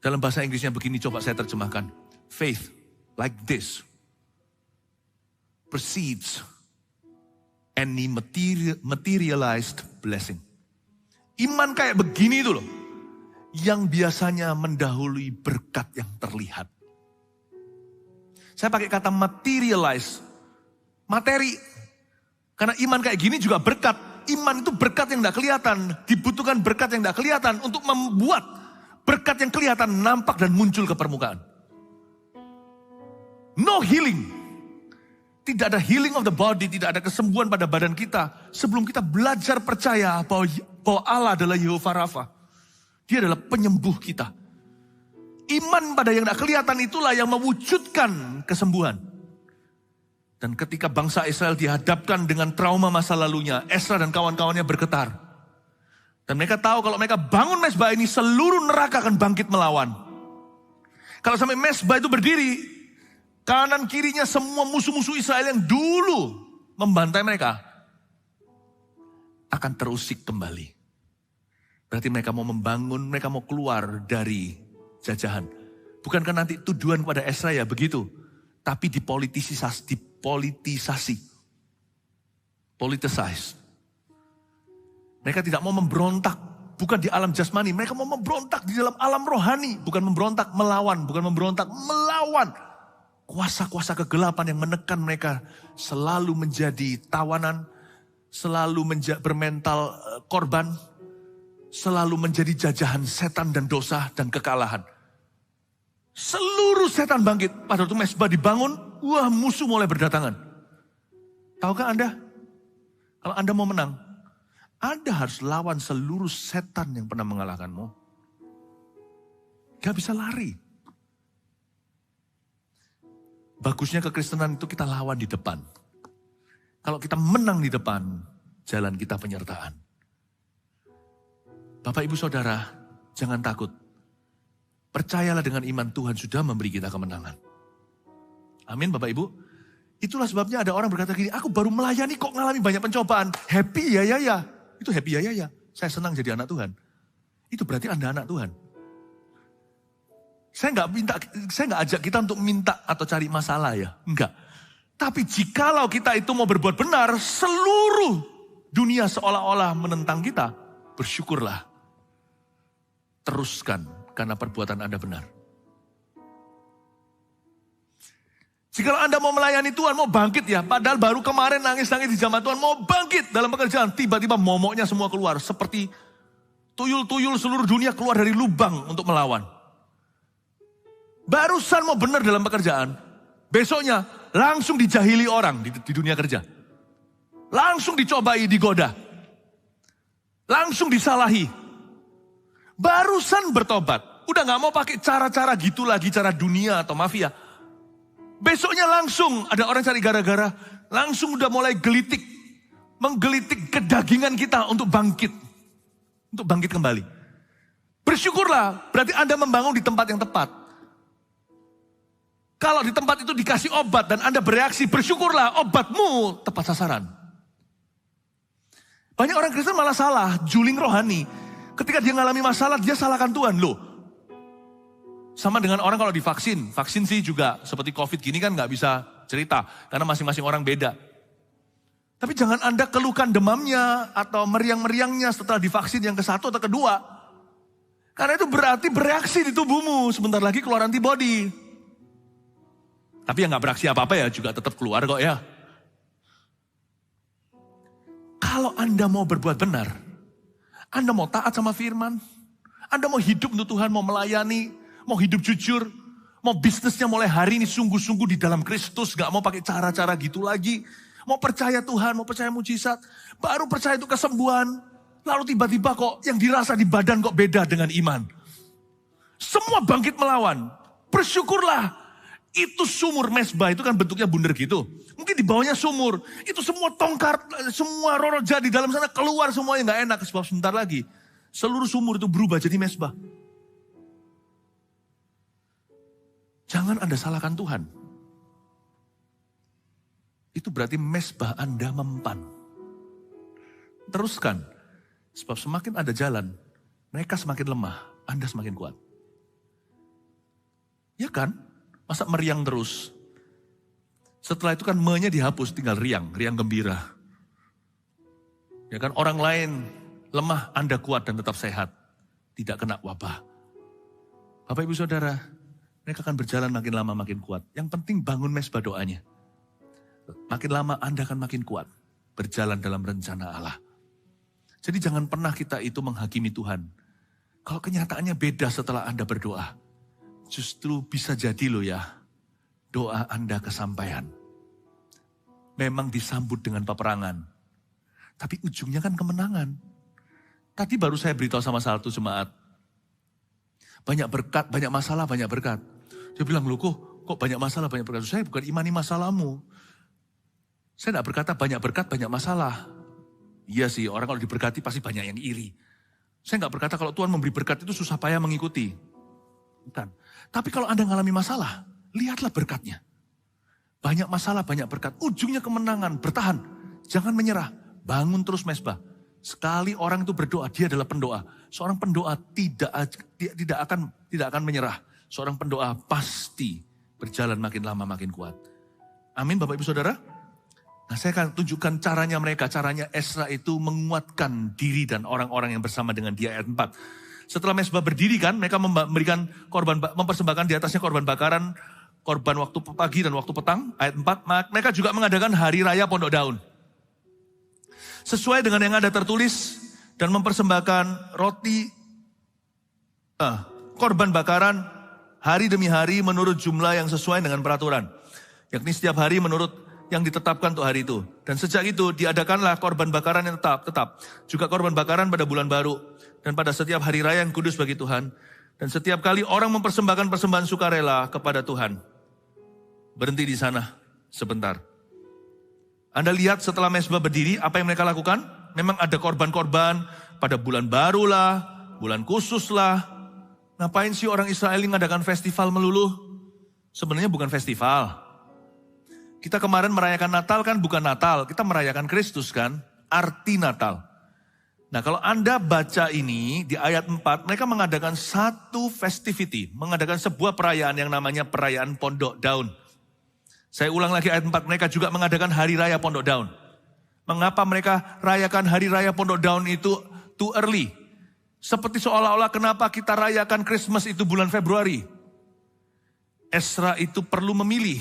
Dalam bahasa Inggrisnya begini, coba saya terjemahkan. Faith, like this, precedes any materialized blessing. Iman kayak begini itu loh, yang biasanya mendahului berkat yang terlihat. Saya pakai kata materialize, materi. Karena iman kayak gini juga berkat. Iman itu berkat yang tidak kelihatan, dibutuhkan berkat yang tidak kelihatan untuk membuat berkat yang kelihatan nampak dan muncul ke permukaan. No healing. Tidak ada healing of the body, tidak ada kesembuhan pada badan kita. Sebelum kita belajar percaya bahwa Allah adalah Yehova Rafa. Dia adalah penyembuh kita. Iman pada yang tidak kelihatan itulah yang mewujudkan kesembuhan. Dan ketika bangsa Israel dihadapkan dengan trauma masa lalunya, Ezra dan kawan-kawannya bergetar. Dan mereka tahu kalau mereka bangun mezbah ini, seluruh neraka akan bangkit melawan. Kalau sampai mezbah itu berdiri, kanan kirinya semua musuh-musuh Israel yang dulu membantai mereka akan terusik kembali. Berarti mereka mau membangun, mereka mau keluar dari jajahan. Bukankah nanti tuduhan kepada Ezra ya begitu? Tapi dipolitisasi. Politicized. Mereka tidak mau memberontak, bukan di alam jasmani. Mereka mau memberontak di dalam alam rohani. Bukan memberontak melawan, bukan memberontak melawan. Kuasa-kuasa kegelapan yang menekan mereka selalu menjadi tawanan, selalu bermental korban, selalu menjadi jajahan setan dan dosa dan kekalahan. Seluruh setan bangkit. Pada waktu mezbah dibangun, wah musuh mulai berdatangan. Tahukah Anda? Kalau Anda mau menang, Anda harus lawan seluruh setan yang pernah mengalahkanmu. Gak bisa lari. Bagusnya kekristenan itu kita lawan di depan. Kalau kita menang di depan, jalan kita penyertaan. Bapak ibu saudara, jangan takut. Percayalah dengan iman Tuhan sudah memberi kita kemenangan. Amin Bapak ibu. Itulah sebabnya ada orang berkata gini, aku baru melayani kok ngalami banyak pencobaan. Happy ya. Itu happy ya. Saya senang jadi anak Tuhan. Itu berarti Anda anak Tuhan. Saya nggak ajak kita untuk minta atau cari masalah ya. Enggak. Tapi jikalau kita itu mau berbuat benar, seluruh dunia seolah-olah menentang kita, bersyukurlah. Teruskan karena perbuatan Anda benar. Jikalau Anda mau melayani Tuhan, mau bangkit ya. Padahal baru kemarin nangis-nangis di zaman Tuhan, mau bangkit dalam pekerjaan. Tiba-tiba momoknya semua keluar. Seperti tuyul-tuyul seluruh dunia keluar dari lubang untuk melawan. Barusan mau benar dalam pekerjaan, besoknya langsung dijahili orang di dunia kerja. Langsung dicobai, digoda. Langsung disalahi. Barusan bertobat. Udah gak mau pakai cara-cara gitu lagi, cara dunia atau mafia. Besoknya langsung ada orang cari gara-gara. Langsung udah mulai gelitik. Menggelitik kedagingan kita untuk bangkit. Untuk bangkit kembali. Bersyukurlah, berarti Anda membangun di tempat yang tepat. Kalau di tempat itu dikasih obat dan Anda bereaksi, bersyukurlah obatmu tepat sasaran. Banyak orang Kristen malah salah, juling rohani. Ketika dia mengalami masalah, dia salahkan Tuhan. Loh, sama dengan orang kalau divaksin. Vaksin sih juga seperti COVID gini kan gak bisa cerita. Karena masing-masing orang beda. Tapi jangan Anda keluhkan demamnya atau meriang-meriangnya setelah divaksin yang ke-1 atau kedua. Karena itu berarti bereaksi di tubuhmu. Sebentar lagi keluar antibody. Tapi yang gak bereaksi apa-apa ya juga tetap keluar kok ya. Kalau Anda mau berbuat benar, Anda mau taat sama firman, Anda mau hidup untuk Tuhan, mau melayani, mau hidup jujur, mau bisnisnya mulai hari ini sungguh-sungguh di dalam Kristus, gak mau pakai cara-cara gitu lagi, mau percaya Tuhan, mau percaya mujizat, baru percaya itu kesembuhan, lalu tiba-tiba kok yang dirasa di badan kok beda dengan iman. Semua bangkit melawan. bersyukurlah. Itu sumur mezbah, itu kan bentuknya bundar gitu. Mungkin di bawahnya sumur. Itu semua tongkar, semua roroja di dalam sana keluar semuanya gak enak. Sebab sebentar lagi seluruh sumur itu berubah jadi mezbah. Jangan Anda salahkan Tuhan. Itu berarti mezbah Anda mempan. Teruskan. Sebab semakin Anda jalan, mereka semakin lemah, Anda semakin kuat. Ya kan? Masa meriang terus? Setelah itu kan me-nya dihapus, tinggal riang gembira. Ya kan? Orang lain lemah, Anda kuat dan tetap sehat. Tidak kena wabah. Bapak Ibu Saudara, mereka akan berjalan makin lama makin kuat. Yang penting bangun mezbah doanya. Makin lama Anda akan makin kuat. Berjalan dalam rencana Allah. Jadi jangan pernah kita itu menghakimi Tuhan. Kalau kenyataannya beda setelah Anda berdoa. Justru bisa jadi loh ya, doa Anda kesampaian. Memang disambut dengan peperangan. Tapi ujungnya kan kemenangan. Tadi baru saya beritahu sama satu jemaat. Banyak berkat, banyak masalah, banyak berkat. Dia bilang, loh kok banyak masalah, banyak berkat. Saya bukan imani masalahmu. Saya tidak berkata banyak berkat, banyak masalah. Iya sih, orang kalau diberkati pasti banyak yang iri. Saya nggak berkata kalau Tuhan memberi berkat itu susah payah mengikuti. Bukan. Tapi kalau Anda mengalami masalah, lihatlah berkatnya. Banyak masalah, banyak berkat. Ujungnya kemenangan, bertahan. Jangan menyerah, bangun terus mezbah. Sekali orang itu berdoa, dia adalah pendoa. Seorang pendoa tidak akan menyerah. Seorang pendoa pasti berjalan makin lama makin kuat. Amin Bapak Ibu Saudara. Nah, saya akan tunjukkan caranya mereka. Caranya Ezra itu menguatkan diri dan orang-orang yang bersama dengan dia ayat 4. Setelah mezbah berdiri kan, mereka memberikan korban, mempersembahkan di atasnya korban bakaran, korban waktu pagi dan waktu petang, ayat 4. Mereka juga mengadakan hari raya Pondok Daun. Sesuai dengan yang ada tertulis, dan mempersembahkan roti, korban bakaran, hari demi hari menurut jumlah yang sesuai dengan peraturan. Yakni setiap hari menurut yang ditetapkan untuk hari itu. Dan sejak itu diadakanlah korban bakaran yang tetap. Juga korban bakaran pada bulan baru. Dan pada setiap hari raya yang kudus bagi Tuhan. Dan setiap kali orang mempersembahkan persembahan sukarela kepada Tuhan. Berhenti di sana sebentar. Anda lihat setelah mezbah berdiri, apa yang mereka lakukan? Memang ada korban-korban pada bulan baru lah, bulan khusus lah. Ngapain sih orang Israel mengadakan festival melulu? Sebenarnya bukan festival. Kita kemarin merayakan Natal kan bukan Natal, kita merayakan Kristus kan, arti Natal. Nah kalau Anda baca ini di ayat 4, mereka mengadakan satu festivity, mengadakan sebuah perayaan yang namanya perayaan Pondok Daun. Saya ulang lagi ayat 4, mereka juga mengadakan hari raya Pondok Daun. Mengapa mereka rayakan hari raya Pondok Daun itu too early? Seperti seolah-olah kenapa kita rayakan Christmas itu bulan Februari. Ezra itu perlu memilih.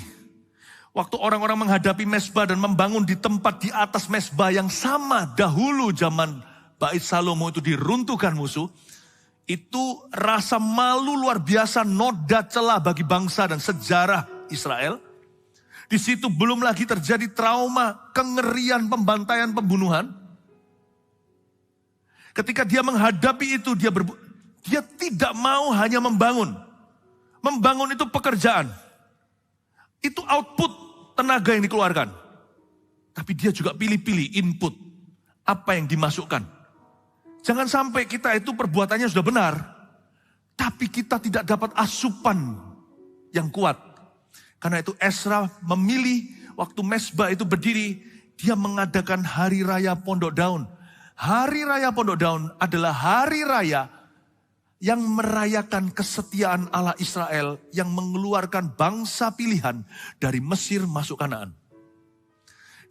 Waktu orang-orang menghadapi mezbah dan membangun di tempat di atas mezbah yang sama dahulu zaman Bait Salomo itu diruntuhkan musuh. Itu rasa malu luar biasa, noda celah bagi bangsa dan sejarah Israel. Di situ belum lagi terjadi trauma, kengerian, pembantaian, pembunuhan. Ketika dia menghadapi itu, dia tidak mau hanya membangun. Membangun itu pekerjaan. Itu output tenaga yang dikeluarkan. Tapi dia juga pilih-pilih input. Apa yang dimasukkan. Jangan sampai kita itu perbuatannya sudah benar. Tapi kita tidak dapat asupan yang kuat. Karena itu Ezra memilih waktu mezbah itu berdiri. Dia mengadakan hari raya Pondok Daun. Hari raya Pondok Daun adalah hari raya yang merayakan kesetiaan Allah Israel yang mengeluarkan bangsa pilihan dari Mesir masuk Kanaan.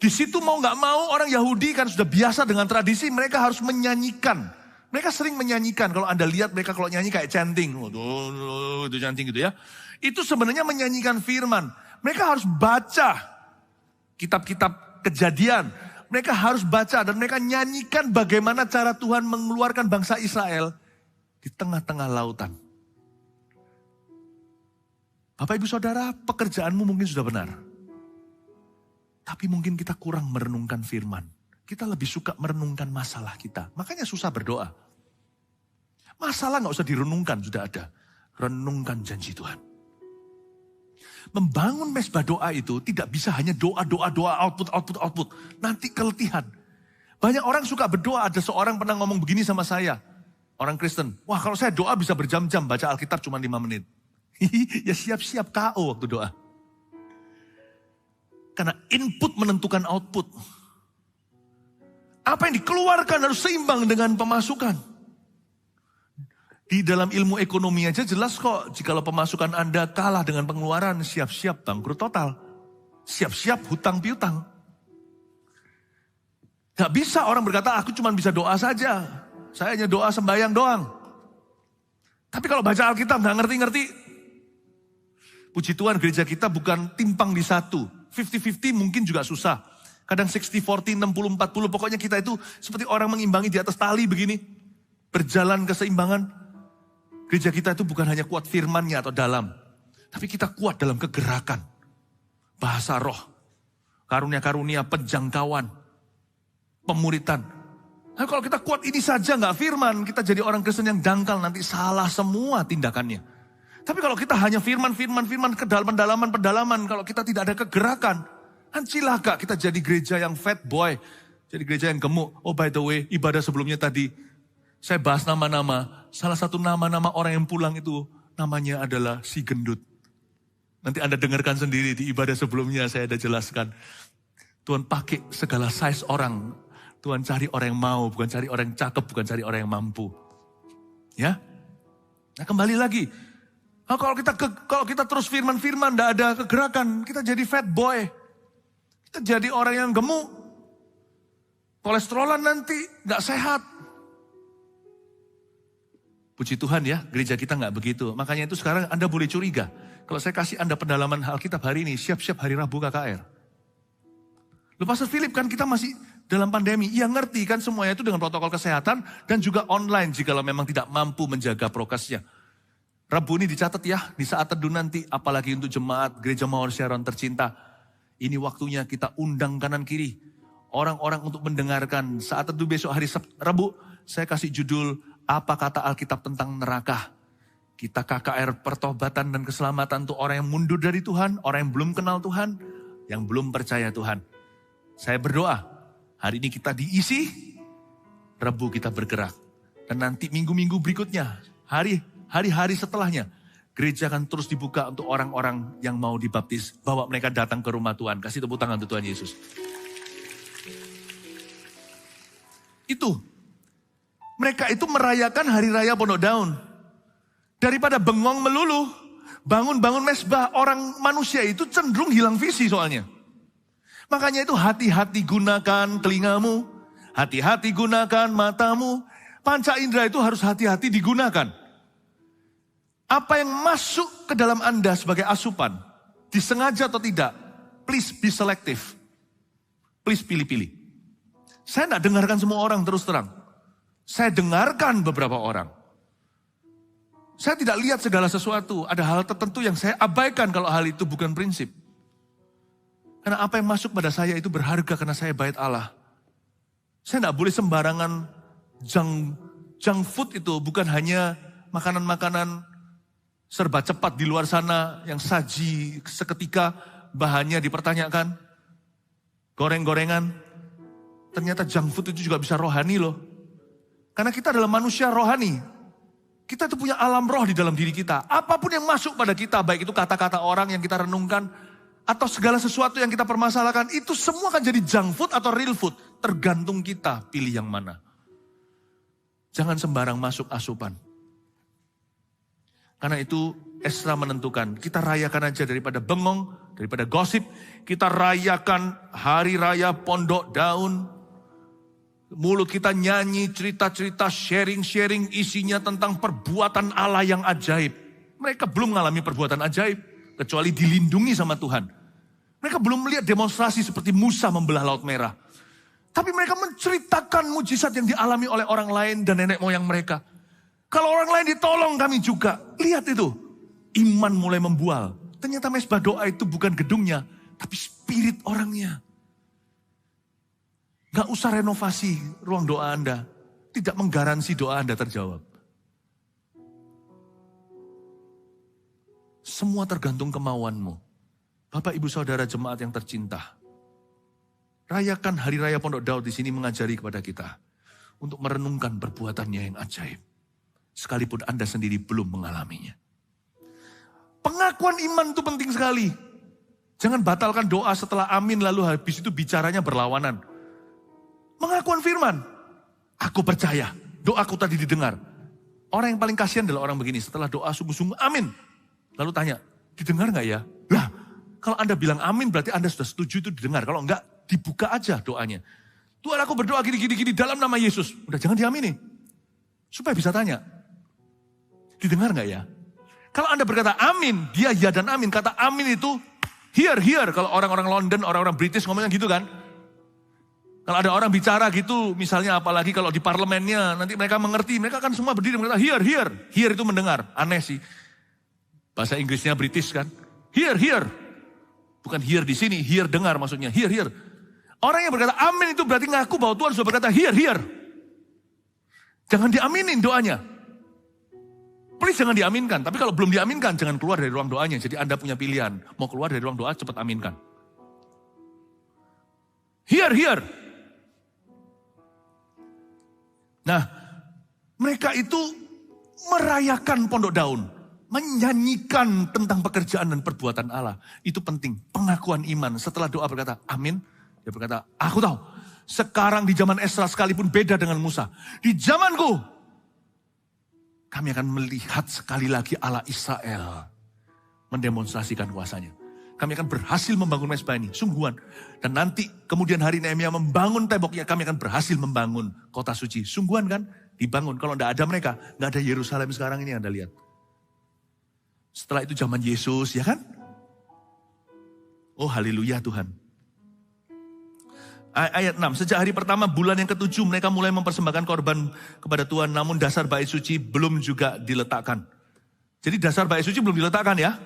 Di situ mau nggak mau orang Yahudi kan sudah biasa dengan tradisi, mereka harus menyanyikan. Mereka sering menyanyikan, kalau Anda lihat mereka kalau nyanyi kayak chanting, itu chanting gitu ya. Itu sebenarnya menyanyikan firman. Mereka harus baca kitab-kitab Kejadian. Mereka harus baca dan mereka nyanyikan bagaimana cara Tuhan mengeluarkan bangsa Israel di tengah-tengah lautan. Bapak Ibu Saudara, pekerjaanmu mungkin sudah benar. Tapi mungkin kita kurang merenungkan firman. Kita lebih suka merenungkan masalah kita. Makanya susah berdoa. Masalah gak usah direnungkan, sudah ada. Renungkan janji Tuhan. Membangun mesbah doa itu tidak bisa hanya doa, output. Nanti keletihan. Banyak orang suka berdoa, ada seorang pernah ngomong begini sama saya. Orang Kristen, wah kalau saya doa bisa berjam-jam, baca Alkitab cuma 5 menit. Ya siap-siap KO waktu doa. Karena input menentukan output. Apa yang dikeluarkan harus seimbang dengan pemasukan. Di dalam ilmu ekonomi aja jelas kok, jikalau pemasukan Anda kalah dengan pengeluaran, siap-siap bangkrut total. Siap-siap hutang piutang. Gak bisa orang berkata, aku cuma bisa doa saja. Saya hanya doa sembahyang doang. Tapi kalau baca Alkitab gak ngerti-ngerti. Puji Tuhan gereja kita bukan timpang di satu. 50-50 mungkin juga susah. Kadang 60-40, 60-40, pokoknya kita itu seperti orang mengimbangi di atas tali begini. Berjalan keseimbangan. Gereja kita itu bukan hanya kuat firmannya atau dalam. Tapi kita kuat dalam kegerakan. Bahasa roh. Karunia-karunia, penjangkauan. Pemuritan. Nah, kalau kita kuat ini saja gak firman, kita jadi orang Kristen yang dangkal, nanti salah semua tindakannya. Tapi kalau kita hanya firman, pendalaman, kalau kita tidak ada kegerakan, kan cilaka kita jadi gereja yang fat boy, jadi gereja yang gemuk. Oh by the way, ibadah sebelumnya tadi, saya bahas nama-nama. Salah satu nama-nama orang yang pulang itu namanya adalah si gendut. Nanti Anda dengarkan sendiri di ibadah sebelumnya saya ada jelaskan. Tuhan pakai segala size orang. Tuhan cari orang yang mau, bukan cari orang yang cakep, bukan cari orang yang mampu. Ya? Nah kembali lagi. Nah, kalau kita terus firman-firman, tidak ada kegerakan, kita jadi fat boy. Kita jadi orang yang gemuk. Kolesterolan nanti gak sehat. Puji Tuhan ya, gereja kita gak begitu. Makanya itu sekarang Anda boleh curiga. Kalau saya kasih Anda pendalaman Alkitab hari ini, siap-siap hari Rabu KKR. Loh Pastor Philip kan kita masih dalam pandemi. Iya ngerti kan semuanya itu dengan protokol kesehatan dan juga online jika memang tidak mampu menjaga prokesnya. Rabu ini dicatat ya, di saat teduh nanti, apalagi untuk jemaat Gereja Mawar Sharon tercinta. Ini waktunya kita undang kanan kiri. Orang-orang untuk mendengarkan. Saat teduh besok hari Rabu, saya kasih judul, apa kata Alkitab tentang neraka. Kita KKR pertobatan dan keselamatan untuk orang yang mundur dari Tuhan, orang yang belum kenal Tuhan, yang belum percaya Tuhan. Saya berdoa, hari ini kita diisi, Rabu kita bergerak. Dan nanti minggu-minggu berikutnya, hari-hari setelahnya, gereja akan terus dibuka untuk orang-orang yang mau dibaptis. Bawa mereka datang ke rumah Tuhan. Kasih tepuk tangan untuk Tuhan Yesus. Itu. Mereka itu merayakan hari raya Pondok Daun. Daripada bengong melulu, bangun-bangun mesbah, orang manusia itu cenderung hilang visi soalnya. Makanya itu hati-hati gunakan telingamu, hati-hati gunakan matamu. Panca indera itu harus hati-hati digunakan. Apa yang masuk ke dalam Anda sebagai asupan, disengaja atau tidak, please be selective. Please pilih-pilih. Saya tidak dengarkan semua orang terus terang. Saya dengarkan beberapa orang. Saya tidak lihat segala sesuatu. Ada hal tertentu yang saya abaikan kalau hal itu bukan prinsip. Karena apa yang masuk pada saya itu berharga karena saya bait Allah. Saya tidak boleh sembarangan junk food itu bukan hanya makanan-makanan serba cepat di luar sana yang saji seketika bahannya dipertanyakan. Goreng-gorengan. Ternyata junk food itu juga bisa rohani loh. Karena kita adalah manusia rohani. Kita itu punya alam roh di dalam diri kita. Apapun yang masuk pada kita, baik itu kata-kata orang yang kita renungkan, atau segala sesuatu yang kita permasalahkan, itu semua akan jadi junk food atau real food. Tergantung kita pilih yang mana. Jangan sembarang masuk asupan. Karena itu Esra menentukan, kita rayakan aja daripada bengong, daripada gosip. Kita rayakan hari raya Pondok Daun. Mulut kita nyanyi, cerita-cerita, sharing-sharing isinya tentang perbuatan Allah yang ajaib. Mereka belum mengalami perbuatan ajaib, kecuali dilindungi sama Tuhan. Mereka belum melihat demonstrasi seperti Musa membelah Laut Merah. Tapi mereka menceritakan mujizat yang dialami oleh orang lain dan nenek moyang mereka. Kalau orang lain ditolong kami juga. Lihat itu, iman mulai membual. Ternyata mesbah doa itu bukan gedungnya, tapi spirit orangnya. Gak usah renovasi ruang doa Anda. Tidak menggaransi doa Anda terjawab. Semua tergantung kemauanmu. Bapak, Ibu, Saudara, jemaat yang tercinta, rayakan Hari Raya Pondok Daud di sini mengajari kepada kita untuk merenungkan perbuatannya yang ajaib. Sekalipun Anda sendiri belum mengalaminya. Pengakuan iman itu penting sekali. Jangan batalkan doa setelah amin lalu habis itu bicaranya berlawanan. Pengakuan firman. Aku percaya, doaku tadi didengar. Orang yang paling kasihan adalah orang begini, setelah doa sungguh-sungguh amin. Lalu tanya, didengar gak ya? Lah, kalau Anda bilang amin berarti Anda sudah setuju itu didengar. Kalau enggak, dibuka aja doanya. Tuhan, aku berdoa gini dalam nama Yesus. Udah, jangan diamini. Supaya bisa tanya, didengar gak ya? Kalau Anda berkata amin, dia ya dan amin. Kata amin itu hear. Kalau orang-orang London, orang-orang British ngomongnya gitu kan. Kalau ada orang bicara gitu, misalnya apalagi kalau di parlemennya, nanti mereka mengerti. Mereka kan semua berdiri berkata hear. Hear itu mendengar. Aneh sih. Bahasa Inggrisnya British kan. Hear. Bukan hear di sini, hear dengar maksudnya. Hear. Orang yang berkata amin itu berarti ngaku bahwa Tuhan sudah berkata hear. Jangan diaminin doanya. Please jangan diaminkan. Tapi kalau belum diaminkan, jangan keluar dari ruang doanya. Jadi Anda punya pilihan. Mau keluar dari ruang doa, cepat aminkan. Hear. Nah, mereka itu merayakan Pondok Daun. Menyanyikan tentang pekerjaan dan perbuatan Allah. Itu penting. Pengakuan iman. Setelah doa berkata, amin. Dia berkata, aku tahu. Sekarang di zaman Esra sekalipun beda dengan Musa. Di zamanku, kami akan melihat sekali lagi Allah Israel mendemonstrasikan kuasanya. Kami akan berhasil membangun mezbah ini, sungguhan. Dan nanti kemudian hari Nehemia membangun temboknya, kami akan berhasil membangun kota suci. Sungguhan kan? Dibangun. Kalau tidak ada mereka, tidak ada Yerusalem sekarang ini Anda lihat. Setelah itu zaman Yesus, ya kan? Oh haleluya Tuhan. Ayat 6, sejak hari pertama bulan yang ke-7 mereka mulai mempersembahkan korban kepada Tuhan. Namun dasar bait suci belum juga diletakkan. Jadi dasar bait suci belum diletakkan ya.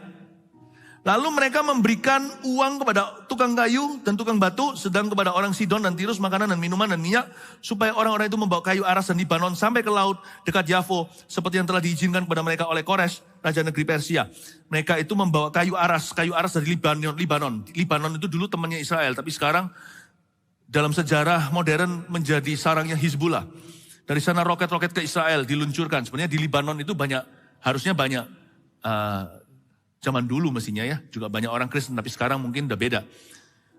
Lalu mereka memberikan uang kepada tukang kayu dan tukang batu. Sedang kepada orang Sidon dan Tirus makanan dan minuman dan minyak. Supaya orang-orang itu membawa kayu aras dan Libanon sampai ke laut dekat Yafo. Seperti yang telah diizinkan kepada mereka oleh Kores, Raja negeri Persia. Mereka itu membawa kayu aras dari Libanon. Libanon itu dulu temannya Israel. Tapi sekarang dalam sejarah modern menjadi sarangnya Hizbullah. Dari sana roket-roket ke Israel diluncurkan. Sebenarnya di Libanon itu harusnya banyak, zaman dulu mestinya ya, juga banyak orang Kristen, tapi sekarang mungkin udah beda.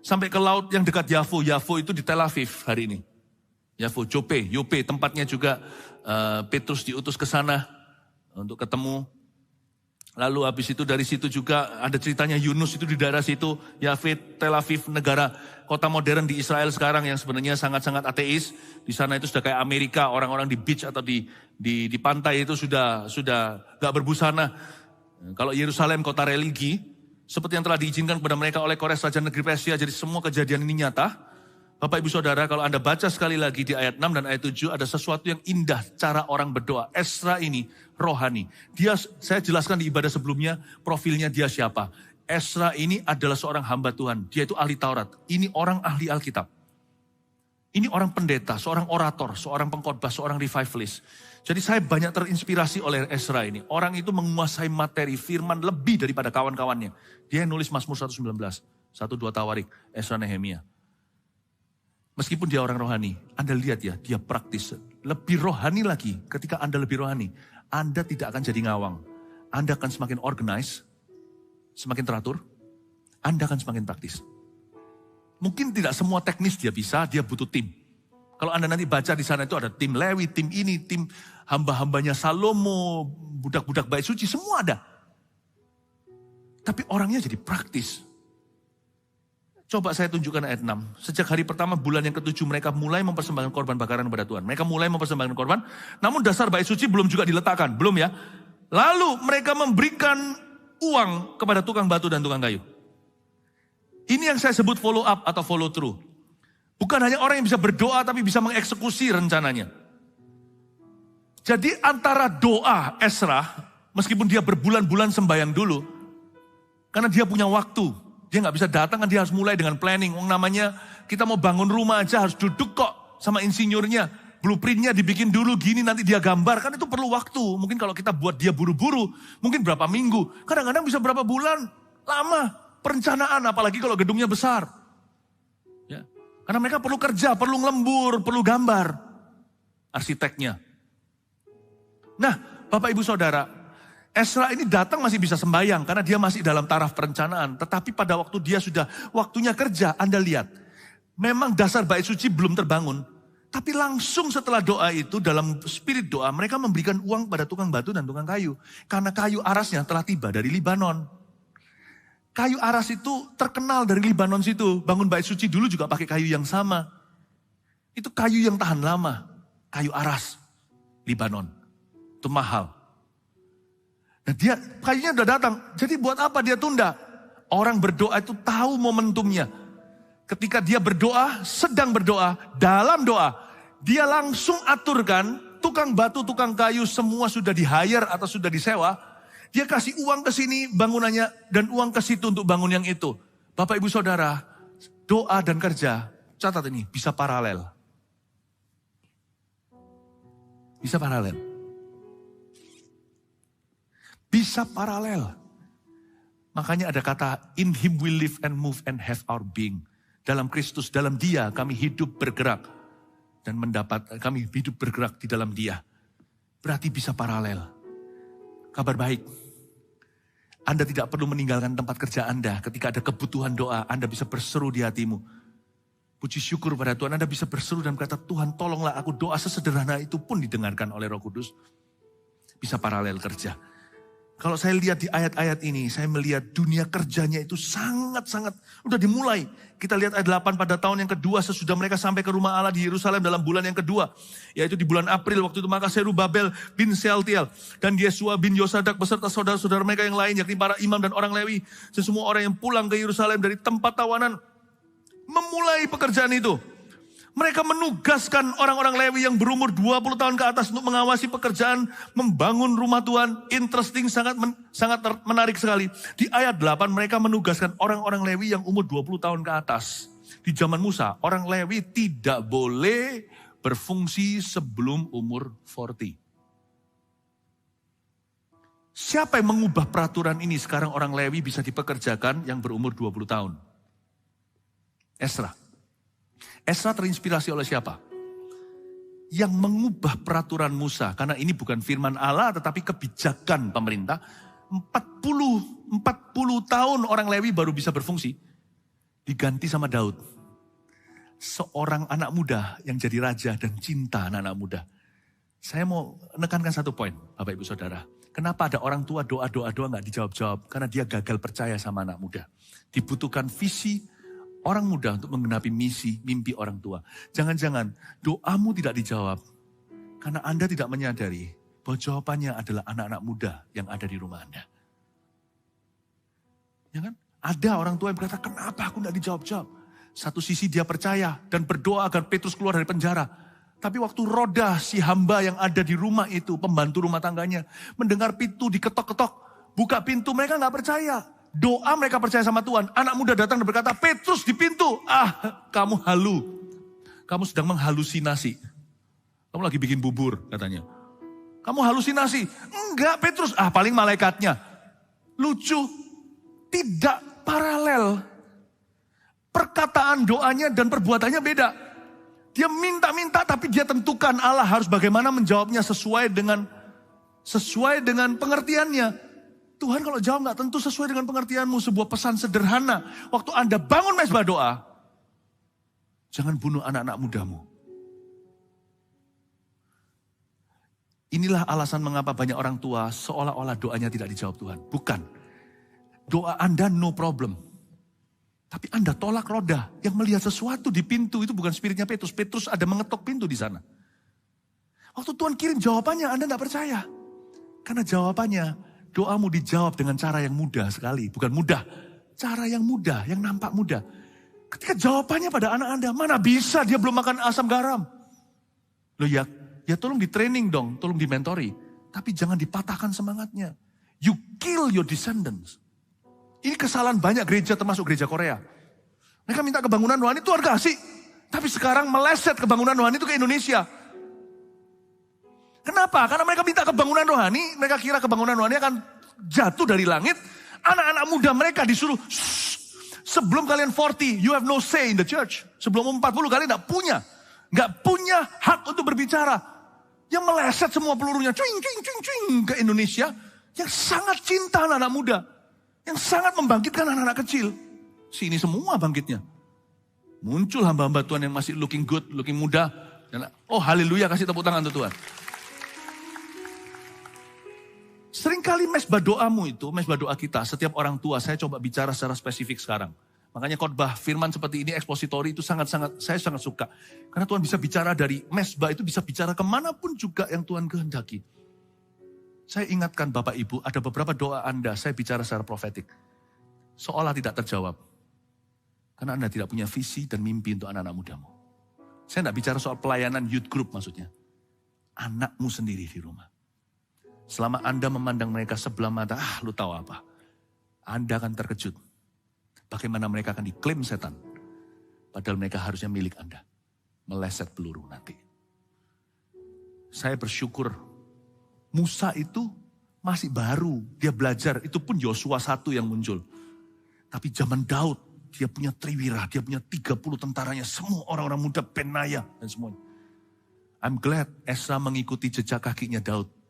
Sampai ke laut yang dekat Yafo. Yafo itu di Tel Aviv hari ini. Yafo, Yope, tempatnya juga Petrus diutus ke sana untuk ketemu. Lalu habis itu dari situ juga ada ceritanya Yunus itu di daerah situ. Yafet, Tel Aviv, negara kota modern di Israel sekarang yang sebenarnya sangat-sangat ateis. Di sana itu sudah kayak Amerika, orang-orang di beach atau di pantai itu sudah gak berbusana. Kalau Yerusalem kota religi, seperti yang telah diizinkan kepada mereka oleh Kores Raja negeri Persia. Jadi semua kejadian ini nyata. Bapak Ibu Saudara, kalau Anda baca sekali lagi di ayat 6 dan ayat 7, ada sesuatu yang indah cara orang berdoa. Esra ini rohani. Saya jelaskan di ibadah sebelumnya, profilnya dia siapa. Esra ini adalah seorang hamba Tuhan. Dia itu ahli Taurat. Ini orang ahli Alkitab. Ini orang pendeta, seorang orator, seorang pengkhotbah, seorang revivalist. Jadi saya banyak terinspirasi oleh Esra ini. Orang itu menguasai materi firman lebih daripada kawan-kawannya. Dia yang nulis Mazmur 119, 1-2 Tawarik, Esra Nehemia. Meskipun dia orang rohani, Anda lihat ya, dia praktis. Lebih rohani lagi, ketika Anda lebih rohani, Anda tidak akan jadi ngawang. Anda akan semakin organize, semakin teratur, Anda akan semakin praktis. Mungkin tidak semua teknis dia bisa, dia butuh tim. Kalau Anda nanti baca di sana itu ada tim Lewi, tim ini, tim hamba-hambanya Salomo, budak-budak bait suci, semua ada. Tapi orangnya jadi praktis. Coba saya tunjukkan ayat 6. Sejak hari pertama bulan yang ke-7 mereka mulai mempersembahkan korban bakaran kepada Tuhan. Mereka mulai mempersembahkan korban, namun dasar bait suci belum juga diletakkan, belum ya. Lalu mereka memberikan uang kepada tukang batu dan tukang kayu. Ini yang saya sebut follow up atau follow through. Bukan hanya orang yang bisa berdoa tapi bisa mengeksekusi rencananya. Jadi antara doa Esra, meskipun dia berbulan-bulan sembahyang dulu, karena dia punya waktu. Dia gak bisa datang kan dia harus mulai dengan planning. Namanya kita mau bangun rumah aja harus duduk kok sama insinyurnya. Blueprintnya dibikin dulu gini nanti dia gambar. Kan itu perlu waktu. Mungkin kalau kita buat dia buru-buru mungkin berapa minggu. Kadang-kadang bisa berapa bulan. Lama. perencanaan, apalagi kalau gedungnya besar. Ya. Karena mereka perlu kerja, perlu ngelembur, perlu gambar. Arsiteknya. Nah, Bapak Ibu Saudara, Ezra ini datang masih bisa sembahyang karena dia masih dalam taraf perencanaan. Tetapi pada waktu dia sudah waktunya kerja, Anda lihat. Memang dasar bait suci belum terbangun. Tapi langsung setelah doa itu, dalam spirit doa, mereka memberikan uang pada tukang batu dan tukang kayu. Karena kayu arasnya telah tiba dari Libanon. Kayu aras itu terkenal dari Libanon situ. Bangun bait suci dulu juga pakai kayu yang sama. Itu kayu yang tahan lama. Kayu aras, Libanon. Itu mahal. Nah kayunya udah datang. Jadi buat apa dia tunda? Orang berdoa itu tahu momentumnya. Ketika dia berdoa, sedang berdoa, dalam doa, dia langsung aturkan tukang batu, tukang kayu, semua sudah di-hire atau sudah disewa. Dia kasih uang ke sini bangunannya dan uang ke situ untuk bangun yang itu. Bapak Ibu Saudara, doa dan kerja, catat ini, bisa paralel. Bisa paralel. Bisa paralel. Makanya ada kata, in him we live and move and have our being. Dalam Kristus, dalam Dia kami hidup bergerak. Dan kami hidup bergerak di dalam Dia. Berarti bisa paralel. Kabar baik. Anda tidak perlu meninggalkan tempat kerja Anda. Ketika ada kebutuhan doa, Anda bisa berseru di hatimu. Puji syukur pada Tuhan, Anda bisa berseru dan berkata, Tuhan tolonglah aku, doa sesederhana itu pun didengarkan oleh Roh Kudus. Bisa paralel kerja. Kalau saya lihat di ayat-ayat ini, saya melihat dunia kerjanya itu sangat-sangat, udah dimulai. Kita lihat ayat 8 pada tahun yang kedua sesudah mereka sampai ke rumah Allah di Yerusalem dalam bulan yang kedua. Yaitu di bulan April waktu itu maka Serubabel bin Sealtiel dan Yesua bin Yosadak beserta saudara-saudara mereka yang lain, yakni para imam dan orang Lewi. Dan semua orang yang pulang ke Yerusalem dari tempat tawanan memulai pekerjaan itu. Mereka menugaskan orang-orang Lewi yang berumur 20 tahun ke atas untuk mengawasi pekerjaan membangun rumah Tuhan. Interesting, sangat menarik sekali. Di ayat 8 mereka menugaskan orang-orang Lewi yang umur 20 tahun ke atas. Di zaman Musa, orang Lewi tidak boleh berfungsi sebelum umur 40. Siapa yang mengubah peraturan ini? Sekarang orang Lewi bisa dipekerjakan yang berumur 20 tahun. Ezra. Ezra terinspirasi oleh siapa? Yang mengubah peraturan Musa. Karena ini bukan firman Allah tetapi kebijakan pemerintah. 40 tahun orang Lewi baru bisa berfungsi. Diganti sama Daud. Seorang anak muda yang jadi raja dan cinta anak-anak muda. Saya mau menekankan satu poin Bapak Ibu Saudara. Kenapa ada orang tua doa gak dijawab-jawab? Karena dia gagal percaya sama anak muda. Dibutuhkan visi orang muda untuk menggenapi mimpi orang tua. Jangan-jangan doamu tidak dijawab. Karena Anda tidak menyadari bahwa jawabannya adalah anak-anak muda yang ada di rumah Anda. Ya kan? Ada orang tua yang berkata, kenapa aku tidak dijawab-jawab? Satu sisi dia percaya dan berdoa agar Petrus keluar dari penjara. Tapi waktu Roda si hamba yang ada di rumah itu, pembantu rumah tangganya, mendengar pintu diketok-ketok, buka pintu, mereka nggak percaya. Doa mereka percaya sama Tuhan. Anak muda datang dan berkata, Petrus di pintu. Kamu halu. Kamu sedang menghalusinasi. Kamu lagi bikin bubur katanya. Kamu halusinasi. Enggak Petrus. Paling malaikatnya. Lucu. Tidak paralel. Perkataan doanya dan perbuatannya beda. Dia minta-minta tapi dia tentukan Allah harus bagaimana menjawabnya sesuai dengan pengertiannya. Tuhan kalau jawab gak tentu sesuai dengan pengertianmu. Sebuah pesan sederhana. Waktu Anda bangun mezbah doa. Jangan bunuh anak-anak mudamu. Inilah alasan mengapa banyak orang tua seolah-olah doanya tidak dijawab Tuhan. Bukan. Doa Anda no problem. Tapi Anda tolak Roda yang melihat sesuatu di pintu. Itu bukan spiritnya Petrus. Petrus ada mengetok pintu di sana. Waktu Tuhan kirim jawabannya Anda gak percaya. Karena jawabannya doamu dijawab dengan cara yang mudah sekali. Bukan mudah. Cara yang mudah, yang nampak mudah. Ketika jawabannya pada anak Anda, mana bisa dia belum makan asam garam. Loh ya tolong di training dong, tolong di mentori. Tapi jangan dipatahkan semangatnya. You kill your descendants. Ini kesalahan banyak gereja termasuk gereja Korea. Mereka minta kebangunan rohani, Tuhan kasih. Tapi sekarang meleset kebangunan rohani itu ke Indonesia. Kenapa? Karena mereka minta kebangunan rohani, mereka kira kebangunan rohani akan jatuh dari langit. Anak-anak muda mereka disuruh, Sebelum kalian 40, you have no say in the church. Sebelum 40 kalian nggak punya hak untuk berbicara. Yang meleset semua pelurunya, cuing ke Indonesia. Yang sangat cinta anak-anak muda. Yang sangat membangkitkan anak-anak kecil. Sini semua bangkitnya. Muncul hamba-hamba Tuhan yang masih looking good, looking muda. Oh haleluya, kasih tepuk tangan untuk Tuhan. Seringkali mesbah doamu itu, mesbah doa kita, setiap orang tua, saya coba bicara secara spesifik sekarang. Makanya khotbah firman seperti ini, ekspositori itu saya sangat suka. Karena Tuhan bisa bicara dari mesbah itu, bisa bicara kemanapun juga yang Tuhan kehendaki. Saya ingatkan Bapak Ibu, ada beberapa doa Anda, saya bicara secara profetik. Seolah tidak terjawab. Karena Anda tidak punya visi dan mimpi untuk anak-anak mudamu. Saya tidak bicara soal pelayanan youth group maksudnya. Anakmu sendiri di rumah. Selama Anda memandang mereka sebelah mata, lu tahu apa? Anda akan terkejut. Bagaimana mereka akan diklaim setan. Padahal mereka harusnya milik Anda. Meleset peluru nanti. Saya bersyukur. Musa itu masih baru. Dia belajar. Itu pun Yosua 1 yang muncul. Tapi zaman Daud. Dia punya triwira. Dia punya 30 tentaranya. Semua orang-orang muda, Benaya dan semuanya. I'm glad Ezra mengikuti jejak kakinya Daud.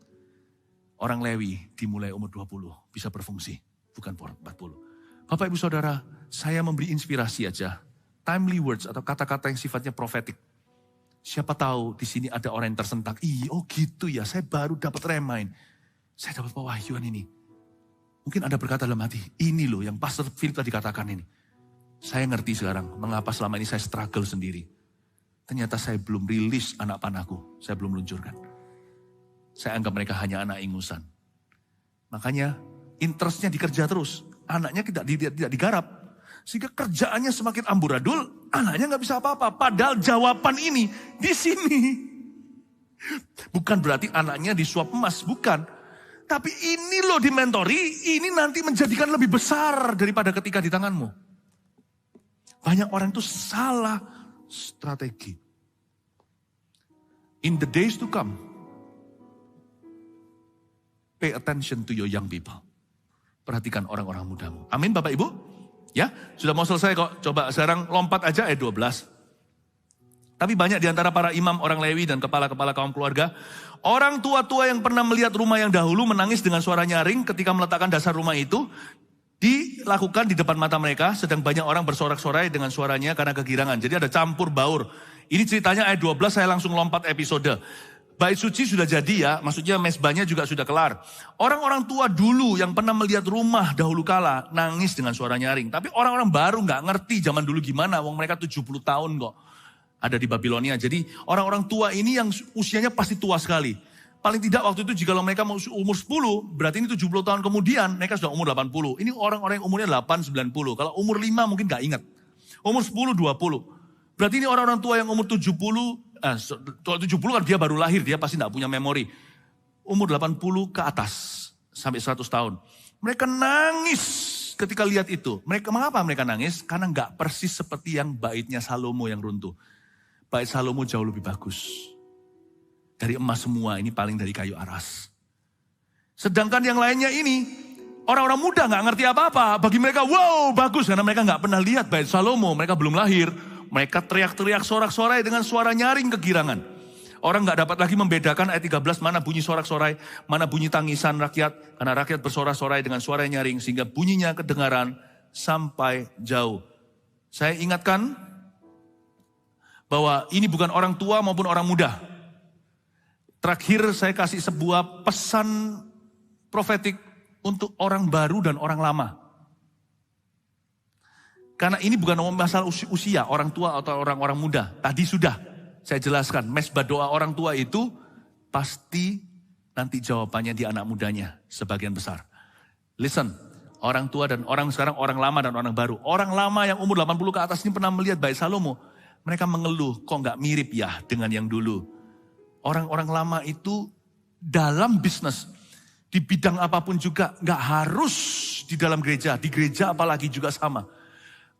Orang Lewi dimulai umur 20, bisa berfungsi, bukan 40. Bapak Ibu Saudara, saya memberi inspirasi aja. Timely words atau kata-kata yang sifatnya profetik. Siapa tahu di sini ada orang yang tersentak. Oh gitu ya, saya baru dapat remind. Saya dapat pewahyuan ini. Mungkin Anda berkata dalam hati, ini loh yang Pastor Philip tadi katakan ini. Saya ngerti sekarang, mengapa selama ini saya struggle sendiri. Ternyata saya belum rilis anak panahku, saya belum luncurkan. Saya anggap mereka hanya anak ingusan. Makanya interestnya dikerja terus. Anaknya tidak digarap. Sehingga kerjaannya semakin amburadul, anaknya nggak bisa apa-apa. Padahal jawaban ini di sini. Bukan berarti anaknya disuap emas, bukan. Tapi ini loh dimentori, ini nanti menjadikan lebih besar daripada ketika di tanganmu. Banyak orang itu salah strategi. In the days to come, pay attention to your young people. Perhatikan orang-orang mudamu. Amin Bapak Ibu? Ya, sudah mau selesai kok. Coba sekarang lompat aja ayat 12. Tapi banyak di antara para imam, orang Lewi dan kepala-kepala kaum keluarga. Orang tua-tua yang pernah melihat rumah yang dahulu menangis dengan suara nyaring ketika meletakkan dasar rumah itu. Dilakukan di depan mata mereka. Sedang banyak orang bersorak-sorai dengan suaranya karena kegirangan. Jadi ada campur baur. Ini ceritanya ayat 12, saya langsung lompat episode. Bait suci sudah jadi ya, maksudnya mesbahnya juga sudah kelar. Orang-orang tua dulu yang pernah melihat rumah dahulu kala nangis dengan suara nyaring. Tapi orang-orang baru nggak ngerti zaman dulu gimana, wong mereka 70 tahun kok ada di Babilonia. Jadi orang-orang tua ini yang usianya pasti tua sekali. Paling tidak waktu itu jika mereka mau umur 10, berarti ini 70 tahun kemudian mereka sudah umur 80. Ini orang-orang yang umurnya 8, 90. Kalau umur 5 mungkin nggak ingat. Umur 10, 20. Berarti ini orang-orang tua yang umur 70 kan dia baru lahir, dia pasti tidak punya memori. Umur 80 ke atas, sampai 100 tahun. Mereka nangis ketika lihat itu. Mengapa mereka nangis? Karena nggak persis seperti yang baitnya Salomo yang runtuh. Bait Salomo jauh lebih bagus. Dari emas semua, ini paling dari kayu aras. Sedangkan yang lainnya ini, orang-orang muda nggak ngerti apa-apa. Bagi mereka, wow bagus, karena mereka nggak pernah lihat bait Salomo, mereka belum lahir. Mereka teriak-teriak sorak-sorai dengan suara nyaring kegirangan. Orang gak dapat lagi membedakan ayat 13 mana bunyi sorak-sorai, mana bunyi tangisan rakyat. Karena rakyat bersorak-sorai dengan suara nyaring sehingga bunyinya kedengaran sampai jauh. Saya ingatkan bahwa ini bukan orang tua maupun orang muda. Terakhir saya kasih sebuah pesan profetik untuk orang baru dan orang lama. Karena ini bukan masalah usia, orang tua atau orang-orang muda. Tadi sudah saya jelaskan, mesbah doa orang tua itu pasti nanti jawabannya di anak mudanya sebagian besar. Listen, orang tua dan orang sekarang, orang lama dan orang baru. Orang lama yang umur 80 ke atas ini pernah melihat bait Salomo. Mereka mengeluh, kok gak mirip ya dengan yang dulu. Orang-orang lama itu dalam bisnis, di bidang apapun juga gak harus di dalam gereja. Di gereja apalagi juga sama.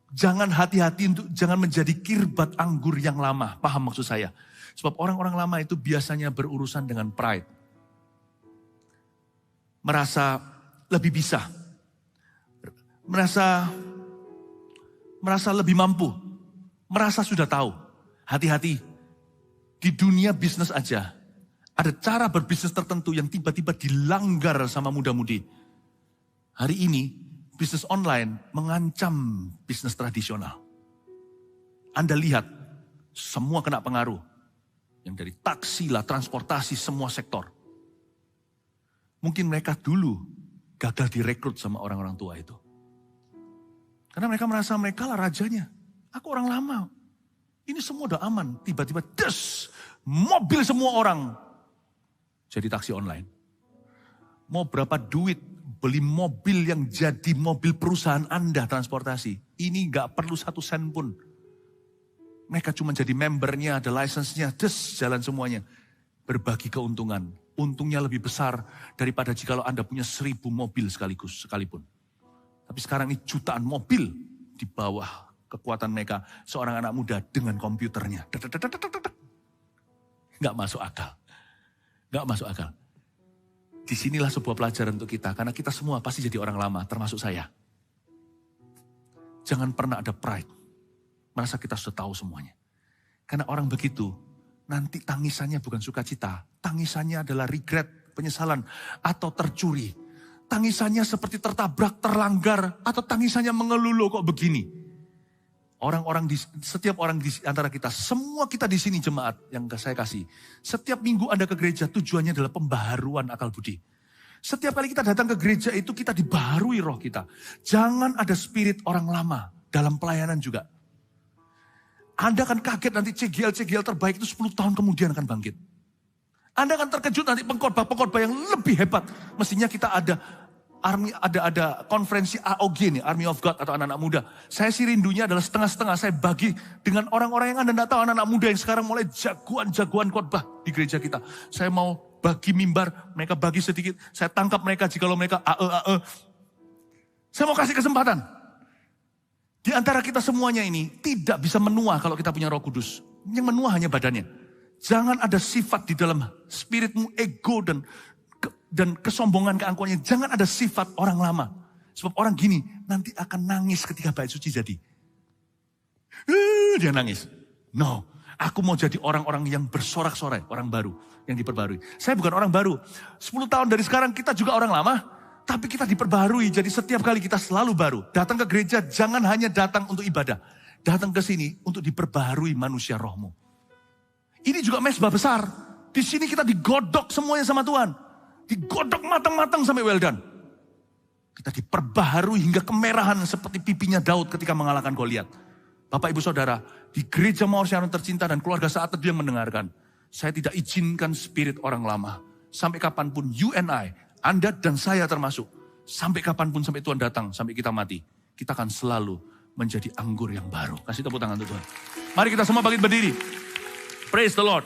Jangan hati-hati untuk jangan menjadi kirbat anggur yang lama. Paham maksud saya? Sebab orang-orang lama itu biasanya berurusan dengan pride. Merasa lebih bisa. Merasa merasa lebih mampu, merasa sudah tahu. Hati-hati, di dunia bisnis aja, ada cara berbisnis tertentu yang tiba-tiba dilanggar sama muda-mudi. Hari ini, bisnis online mengancam bisnis tradisional. Anda lihat, semua kena pengaruh. Yang dari taksi lah, transportasi, semua sektor. Mungkin mereka dulu gagal direkrut sama orang-orang tua itu. Karena mereka merasa mereka lah rajanya. Aku orang lama. Ini semua udah aman. Tiba-tiba mobil semua orang jadi taksi online. Mau berapa duit beli mobil yang jadi mobil perusahaan Anda transportasi. Ini gak perlu 1 sen pun. Mereka cuma jadi membernya, ada license-nya, jalan semuanya. Berbagi keuntungan. Untungnya lebih besar daripada jika Anda punya 1000 mobil sekalipun. Tapi sekarang ini jutaan mobil di bawah kekuatan mereka. Seorang anak muda dengan komputernya. Nggak masuk akal. Nggak masuk akal. Disinilah sebuah pelajaran untuk kita. Karena kita semua pasti jadi orang lama, termasuk saya. Jangan pernah ada pride. Merasa kita sudah tahu semuanya. Karena orang begitu, nanti tangisannya bukan sukacita. Tangisannya adalah regret, penyesalan, atau tercuri. Tangisannya seperti tertabrak, terlanggar, atau tangisannya mengeluh kok begini. Setiap orang di antara kita, semua kita di sini jemaat yang saya kasih. Setiap minggu Anda ke gereja tujuannya adalah pembaharuan akal budi. Setiap kali kita datang ke gereja itu kita dibaharui roh kita. Jangan ada spirit orang lama dalam pelayanan juga. Anda akan kaget nanti CGL terbaik itu 10 tahun kemudian akan bangkit. Anda akan terkejut nanti pengkhotbah yang lebih hebat. Mestinya kita ada konferensi AOG nih, Army of God atau anak-anak muda. Saya sih rindunya adalah setengah-setengah. Saya bagi dengan orang-orang yang Anda tidak tahu, anak-anak muda yang sekarang mulai jagoan khotbah di gereja kita. Saya mau bagi mimbar, mereka bagi sedikit. Saya tangkap mereka jikalau mereka Saya mau kasih kesempatan. Di antara kita semuanya ini tidak bisa menua kalau kita punya Roh Kudus. Yang menua hanya badannya. Jangan ada sifat di dalam spiritmu, ego dan kesombongan, keangkuhannya. Jangan ada sifat orang lama. Sebab orang gini nanti akan nangis ketika bait suci jadi. Dia nangis. No, aku mau jadi orang-orang yang bersorak-sorai, orang baru yang diperbarui. Saya bukan orang baru. 10 tahun dari sekarang kita juga orang lama. Tapi kita diperbarui, jadi setiap kali kita selalu baru. Datang ke gereja jangan hanya datang untuk ibadah. Datang ke sini untuk diperbarui manusia rohmu. Ini juga mezbah besar. Di sini kita digodok semuanya sama Tuhan. Digodok matang-matang sampai well done. Kita diperbaharui hingga kemerahan seperti pipinya Daud ketika mengalahkan Goliat. Bapak ibu saudara, di gereja Mawar Siaran tercinta dan keluarga saat teduh yang mendengarkan. Saya tidak izinkan spirit orang lama. Sampai kapanpun you and I, Anda dan saya termasuk. Sampai kapanpun, sampai Tuhan datang, sampai kita mati. Kita akan selalu menjadi anggur yang baru. Kasih tepuk tangan untuk Tuhan. Mari kita semua bangkit berdiri. Praise the Lord.